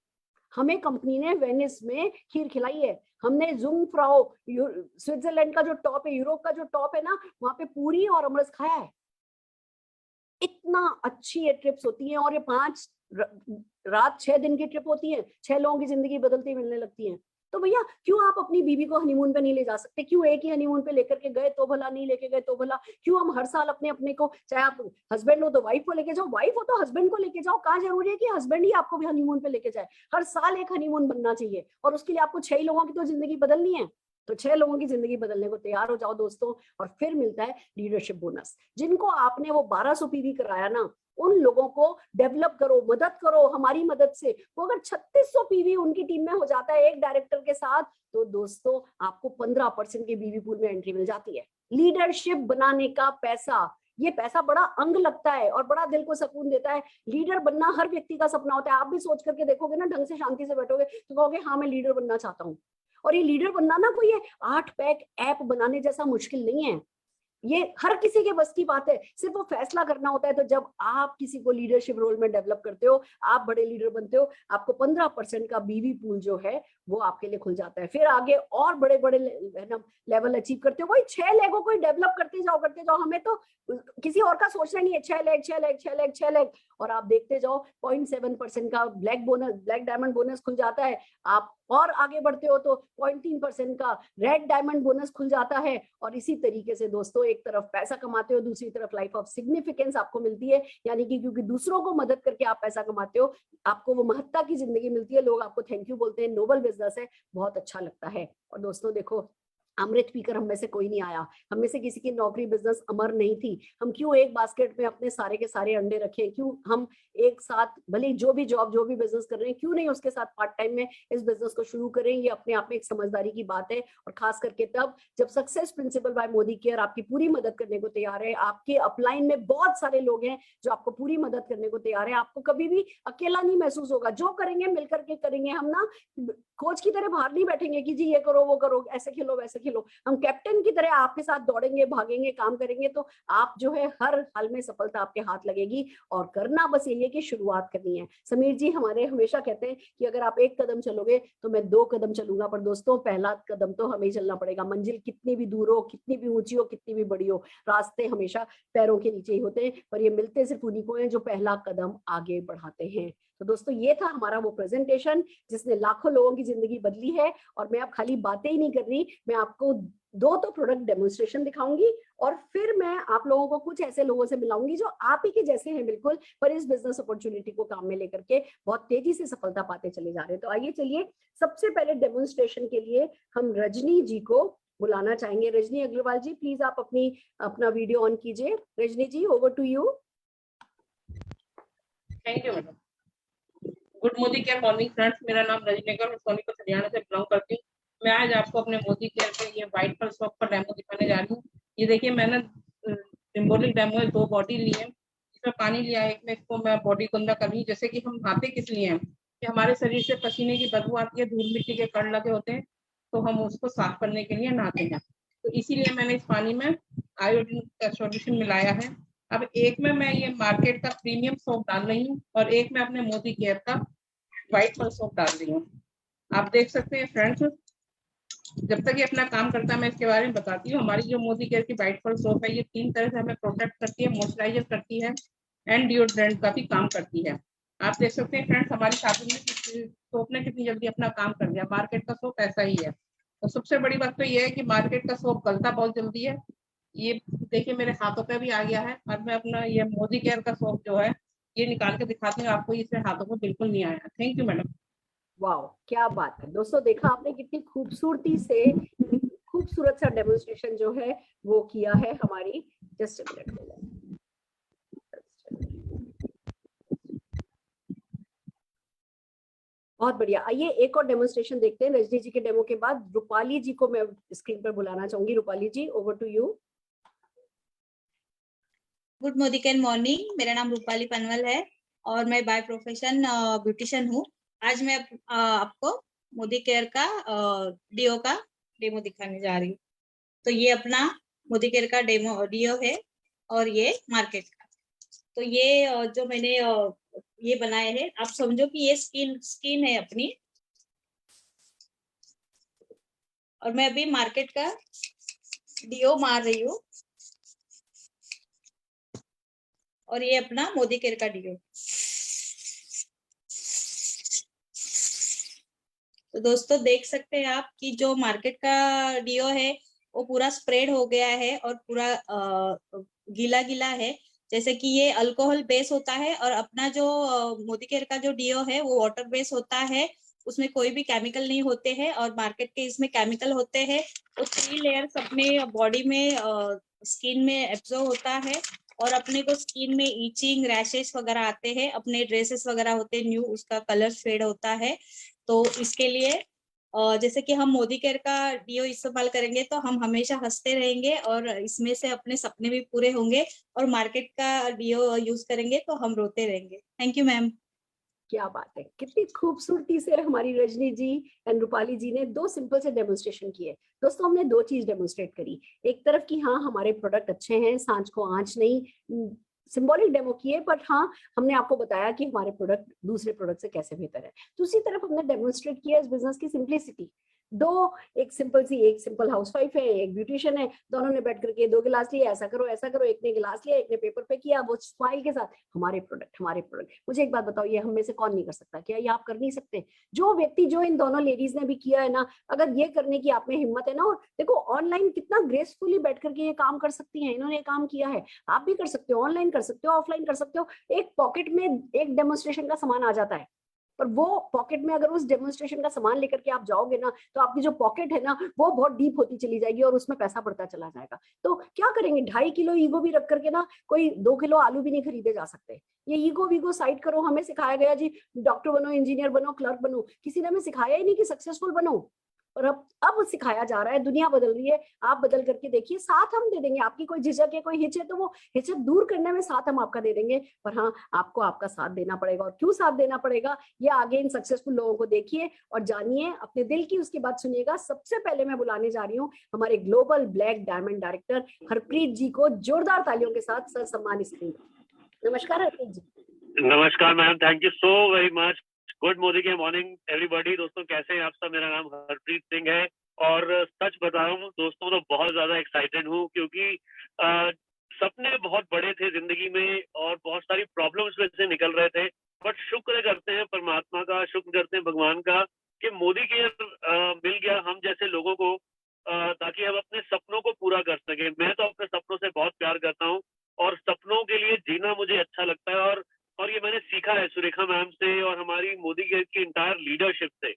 हमें कंपनी ने वेनिस में खीर खिलाई है, हमने जुंगफ्राओ स्विट्जरलैंड का जो टॉप है, यूरोप का जो टॉप है ना, वहां पे पूरी और अमरस खाया है। इतना अच्छी ये ट्रिप्स होती हैं, और ये 5 रात 6 दिन की ट्रिप होती है, 6 लोगों की जिंदगी बदलती मिलने लगती है। तो भैया क्यों आप अपनी बीवी को हनीमून पे नहीं ले जा सकते? क्यों एक ही हनीमून पे लेकर के गए तो भला, नहीं लेके गए तो भला? क्यों हम हर साल अपने अपने को, चाहे आप हस्बैंड हो तो वाइफ को लेके जाओ, वाइफ हो तो हस्बैंड को लेके जाओ, कहाँ जरूरी है कि हस्बैंड ही आपको भी हनीमून पे लेके जाए? हर साल एक हनीमून बनना चाहिए, और उसके लिए आपको 6 लोगों की तो जिंदगी बदलनी है। तो 6 लोगों की जिंदगी बदलने को तैयार हो जाओ दोस्तों। और फिर मिलता है लीडरशिप बोनस। जिनको आपने वो 1200 पीवी कराया ना, उन लोगों को डेवलप करो, मदद करो हमारी मदद से। वो अगर 3600 पीवी उनकी टीम में हो जाता है एक डायरेक्टर के साथ, तो दोस्तों आपको 15% के बीवी पूल में एंट्री मिल जाती है। लीडरशिप बनाने का पैसा, ये पैसा बड़ा अंग लगता है और बड़ा दिल को सुकून देता है। लीडर बनना हर व्यक्ति का सपना होता है। आप भी सोच करके देखोगे ना, ढंग से शांति से बैठोगे तो कहोगे हाँ मैं लीडर बनना चाहता हूँ। और ये लीडर बनना ना कोई 8 पैक ऐप बनाने जैसा मुश्किल नहीं है, ये हर किसी के बस की बात है। सिर्फ वो फैसला करना होता है। तो जब आप किसी को लीडरशिप रोल में डेवलप करते हो, आप बड़े लीडर बनते हो, आपको 15% का बीवी पूल जो है वो आपके लिए खुल जाता है। फिर आगे और बड़े बड़े लेवल अचीव करते हो। वही 6 लेगों को डेवलप करते जाओ। हमें तो किसी और का सोचना नहीं है। 6 लेग 6 लेग 6 लेग 6 लेग, और आप देखते जाओ 0.7% का black bonus, black diamond bonus खुल जाता है। आप और आगे बढ़ते हो तो 0.3% का रेड डायमंड बोनस खुल जाता है। और इसी तरीके से दोस्तों, एक तरफ पैसा कमाते हो, दूसरी तरफ लाइफ ऑफ सिग्निफिकेंस आपको मिलती है। यानी कि क्योंकि दूसरों को मदद करके आप पैसा कमाते हो, आपको वो महत्ता की जिंदगी मिलती है। लोग आपको थैंक यू बोलते हैं, नोबल बिजनेस है, बहुत अच्छा लगता है। और दोस्तों देखो, अमृत पीकर हम में से कोई नहीं आया, हम में से किसी की नौकरी बिजनेस अमर नहीं थी। हम क्यों एक बास्केट में अपने सारे के सारे अंडे रखें? क्यों हम एक साथ, भले जो भी जॉब, जो भी बिजनेस कर रहे हैं, क्यों नहीं उसके साथ पार्ट टाइम में इस बिजनेस को शुरू करें? ये अपने आप में एक समझदारी की बात है। और खास करके तब जब success principal bye Modi care आपकी पूरी मदद करने को तैयार है। आपके अपलाइन में बहुत सारे लोग हैं जो आपको पूरी मदद करने को तैयार है। आपको कभी भी अकेला नहीं महसूस होगा। जो करेंगे मिलकर के करेंगे। हम ना कोच की तरह बाहर नहीं बैठेंगे कि जी ये करो वो करो, ऐसे खेलो वैसे खेलो। हम कैप्टन की तरह आपके साथ दौड़ेंगे, भागेंगे, काम करेंगे। तो आप जो है हर हाल में सफलता आपके हाथ लगेगी। और करना बस यही है कि शुरुआत करनी है। समीर जी हमारे हमेशा कहते हैं कि अगर आप 1 कदम चलोगे तो मैं 2 कदम चलूंगा। पर दोस्तों पहला कदम तो हमें ही चलना पड़ेगा। मंजिल कितनी भी दूर हो, कितनी भी ऊंची हो, कितनी भी बड़ी हो, रास्ते हमेशा पैरों के नीचे ही होते हैं। पर ये मिलते सिर्फ उन्हीं को हैं जो पहला कदम आगे बढ़ाते हैं। तो दोस्तों ये था हमारा वो प्रेजेंटेशन जिसने लाखों लोगों की जिंदगी बदली है। और मैं अब खाली बातें ही नहीं कर रही, मैं आपको 2 तो प्रोडक्ट डेमोन्स्ट्रेशन दिखाऊंगी, और फिर मैं आप लोगों को कुछ ऐसे लोगों से मिलाऊंगी जो आप ही के जैसे हैं बिल्कुल, पर इस बिजनेस अपॉर्चुनिटी को काम में लेकर के बहुत तेजी से सफलता पाते चले जा रहे हैं। तो आइए चलिए, सबसे पहले डेमोन्स्ट्रेशन के लिए हम रजनी जी को बुलाना चाहेंगे। रजनी अग्रवाल जी, प्लीज आप अपना वीडियो ऑन कीजिए। Rajni ji, over to you. Thank you madam. Good Modicare morning friends, मेरा नाम रजनी अग्रवाल, मैं सोनीपत हरियाणा से बिलोंग करती हूँ। मैं आज आपको अपने मोदी केयर के ये व्हाइट पल्स सोप का डेमो दिखाने जा रही हूँ। ये देखिए, मैंने सिंबॉलिक डेमो है, 2 बॉडी ली है, इसमें पानी लिया है, एक में इसको मैं बॉडी गंदा कर रही हूँ। जैसे कि हम नहाते किस लिए हैं कि हमारे शरीर से पसीने की बदबू आती है, धूल मिट्टी के कण लगे होते हैं, तो हम उसको साफ करने के लिए नहाते हैं। तो इसीलिए मैंने इस पानी में आयोडीन का सॉल्यूशन मिलाया है। अब एक में मैं ये मार्केट का प्रीमियम सोप डाल रही हूँ और एक में अपने मोदी केयर का व्हाइट पल्स सोप डाल रही हूँ। आप देख सकते हैं फ्रेंड्स, जब तक ये अपना काम करता है मैं इसके बारे में बताती हूँ। हमारी जो मोदी केयर की व्हाइट पल्स सोप है, ये 3 तरह से हमें प्रोटेक्ट करती है, मॉइस्चराइजर करती है एंड डिओड्रेंट का भी काम करती है। आप देख सकते हैं फ्रेंड्स, हमारी साबुन में सोप ने कितनी जल्दी अपना काम कर दिया। मार्केट का सोप ऐसा ही है। तो सबसे बड़ी बात तो ये है कि मार्केट का सोप गलता बहुत जल्दी है। ये देखिए मेरे हाथों पे भी आ गया है, और मैं अपना ये मोदी केयर का सोप जो है ये निकाल के दिखाती हूँ आपको। इससे हाथों को बिल्कुल नहीं आया। Thank you madam. वाह, क्या बात है दोस्तों, देखा आपने कितनी खूबसूरती से, खूबसूरत सा डेमोन्स्ट्रेशन जो है वो किया है हमारी। जस्ट अ मिनट, बहुत बढ़िया। आइए एक और डेमोन्स्ट्रेशन देखते हैं। रजनी जी के डेमो के बाद रूपाली जी को मैं स्क्रीन पर बुलाना चाहूंगी। Rupali ji, over to you. Good Modicare morning, मेरा नाम रूपाली पनवल है और मैं बाय प्रोफेशन ब्यूटिशियन हूँ। आज मैं आपको मोदी केयर का डीओ का डेमो दिखाने जा रही हूँ। तो ये अपना मोदी केयर का डेमो डीओ है और ये मार्केट का। तो ये जो मैंने ये बनाए हैं, आप समझो कि ये स्किन है अपनी। और मैं अभी मार्केट का डीओ मार रही हूँ, और ये अपना मोदी केयर का डीओ। तो दोस्तों देख सकते हैं आप कि जो मार्केट का डीओ है वो पूरा स्प्रेड हो गया है और पूरा गीला गीला है। जैसे कि ये अल्कोहल बेस होता है और अपना जो मोदी केयर का जो डीओ है वो वाटर बेस होता है, उसमें कोई भी केमिकल नहीं होते हैं। और मार्केट के इसमें केमिकल होते हैं। तो 3 लेयर्स अपने बॉडी में स्किन में एब्जॉर्ब होता है और अपने को स्किन में ईचिंग रैशेस वगैरह आते हैं, अपने ड्रेसेस वगैरह होते हैं न्यू, उसका कलर फेड होता है। तो इसके लिए जैसे कि हम मोदी केयर का डीओ इस्तेमाल करेंगे तो हम हमेशा हंसते रहेंगे और इसमें से अपने सपने भी पूरे होंगे, और मार्केट का डीओ यूज करेंगे तो हम रोते रहेंगे। Thank you ma'am. क्या बात है, कितनी खूबसूरती से हमारी रजनी जी एंड रूपाली जी ने 2 सिंपल से डेमोन्स्ट्रेशन किए। दोस्तों हमने 2 चीज डेमोन्स्ट्रेट करी, एक तरफ कि हाँ हमारे प्रोडक्ट अच्छे हैं, सांझ को आंच नहीं, सिंबॉलिक डेमो किए, बट हाँ हमने आपको बताया कि हमारे प्रोडक्ट दूसरे प्रोडक्ट से कैसे बेहतर है। दूसरी तरफ हमने डेमोन्स्ट्रेट किया इस बिजनेस की सिंप्लिसिटी। एक सिंपल हाउसवाइफ है, एक ब्यूटिशियन है, दोनों ने बैठ करके 2 गिलास लिए, ऐसा करो ऐसा करो, एक ने गिलास लिया, एक ने पेपर पे किया, वो स्माइल के साथ हमारे प्रोडक्ट। मुझे एक बात बताओ, ये हम में से कौन नहीं कर सकता? क्या ये आप कर नहीं सकते? जो व्यक्ति, जो इन दोनों लेडीज ने भी किया है ना, अगर ये करने की आप में हिम्मत है ना, और देखो ऑनलाइन कितना ग्रेसफुली बैठ करके ये काम कर सकती हैं, इन्होंने ये काम किया है, आप भी कर सकते हो, ऑनलाइन कर सकते हो, ऑफलाइन कर सकते हो। एक पॉकेट में एक डेमोन्स्ट्रेशन का सामान आ जाता है, पर वो पॉकेट में अगर उस डेमोन्स्ट्रेशन का सामान लेकर के आप जाओगे ना, तो आपकी जो पॉकेट है ना वो बहुत डीप होती चली जाएगी और उसमें पैसा बढ़ता चला जाएगा। तो क्या करेंगे, 2.5 किलो ईगो भी रख करके ना कोई 2 किलो आलू भी नहीं खरीदे जा सकते। ये ईगो वीगो साइड करो। हमें सिखाया गया जी डॉक्टर बनो, इंजीनियर बनो, क्लर्क बनो, किसी ने हमें सिखाया ही नहीं कि सक्सेसफुल बनो। और अब सिखाया जा रहा है, दुनिया बदल रही है, आप बदल करके देखिए, साथ हम दे देंगे। आपकी कोई झिझक है, कोई हिच है, तो वो हिचक दूर करने में साथ हम आपका दे देंगे। पर हाँ, आपको आपका साथ देना पड़ेगा। और क्यों साथ देना पड़ेगा, ये आगे इन सक्सेसफुल लोगों को देखिए और जानिए, अपने दिल की उसकी बात सुनिएगा। सबसे पहले मैं बुलाने जा रही हूँ हमारे global black diamond director Harpreet ji को, जोरदार तालियों के साथ सर सम्मान स्क्रीन। नमस्कार हरप्रीत जी। नमस्कार ma'am, thank you so very much. Good Modi के मॉर्निंग एवरीबॉडी। दोस्तों कैसे हैं आप सब? मेरा नाम हरप्रीत सिंह है और सच बता रहा हूँ दोस्तों, तो बहुत ज्यादा एक्साइटेड हूँ क्योंकि सपने बहुत बड़े थे जिंदगी में और बहुत सारी प्रॉब्लम्स में से निकल रहे थे। बट शुक्र करते हैं परमात्मा का, शुक्र करते हैं भगवान का कि मोदी केयर मिल गया हम जैसे लोगों को, ताकि हम अपने सपनों को पूरा कर सके। मैं तो अपने सपनों से बहुत प्यार करता हूँ और सपनों के लिए जीना मुझे अच्छा लगता है। और ये मैंने सीखा है सुरेखा मैम से और हमारी मोदी केयर की इंटायर लीडरशिप से।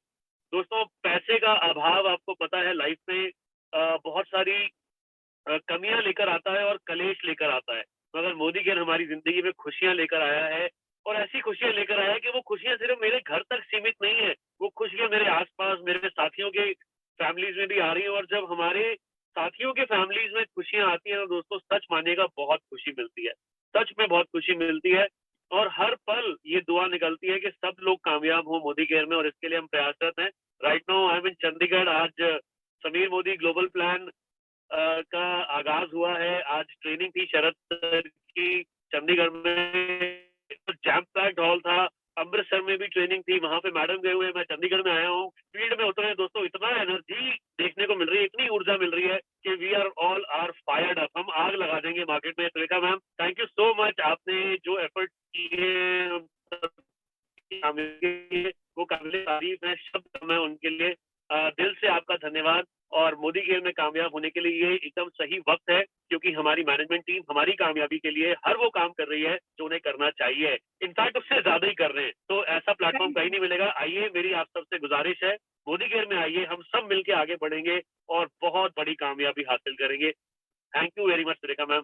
दोस्तों पैसे का अभाव आपको पता है लाइफ में बहुत सारी कमियां लेकर आता है और कलेश लेकर आता है, मगर मोदी केयर हमारी जिंदगी में खुशियां लेकर आया है। और ऐसी खुशियां लेकर आया है कि वो खुशियां सिर्फ मेरे घर तक सीमित नहीं है, वो खुशियां मेरे आसपास मेरे साथियों के फैमिलीज में भी आ रही है। और जब हमारे साथियों के फैमिलीज में खुशियां आती है तो दोस्तों सच मानिएगा बहुत खुशी मिलती है, सच में बहुत खुशी मिलती है। और हर पल ये दुआ निकलती है कि सब लोग कामयाब हो मोदी केयर में, और इसके लिए हम प्रयासरत हैं। राइट नाउ आई एम इन चंडीगढ़। आज समीर मोदी ग्लोबल प्लान का आगाज हुआ है। आज ट्रेनिंग थी शरद सर की चंडीगढ़ में, जैम पैक्ड हॉल था। अमृतसर में भी ट्रेनिंग थी, वहां पे मैडम गए हुए, मैं चंडीगढ़ में आया हूँ। फील्ड में उतरे दोस्तों, इतना एनर्जी देखने को मिल रही है, इतनी ऊर्जा मिल रही है कि we are all are fired up. हम आग लगा देंगे मार्केट में। Surekha ma'am thank you so much, आपने जो एफर्ट किए वो काबिल तारीफ है। शब्द मैं उनके लिए दिल से आपका धन्यवाद। और मोदी केयर में कामयाब होने के लिए ये एकदम सही वक्त है, क्योंकि हमारी मैनेजमेंट टीम हमारी कामयाबी के लिए हर वो काम कर रही है जो उन्हें करना चाहिए, इनफैक्ट उससे ज्यादा ही कर रहे हैं। तो ऐसा प्लेटफॉर्म कहीं नहीं मिलेगा। आइए, मेरी आप सबसे गुजारिश है, मोदी केयर में आइए, हम सब मिलकर आगे बढ़ेंगे और बहुत बड़ी कामयाबी हासिल करेंगे। Thank you very much Surekha ma'am.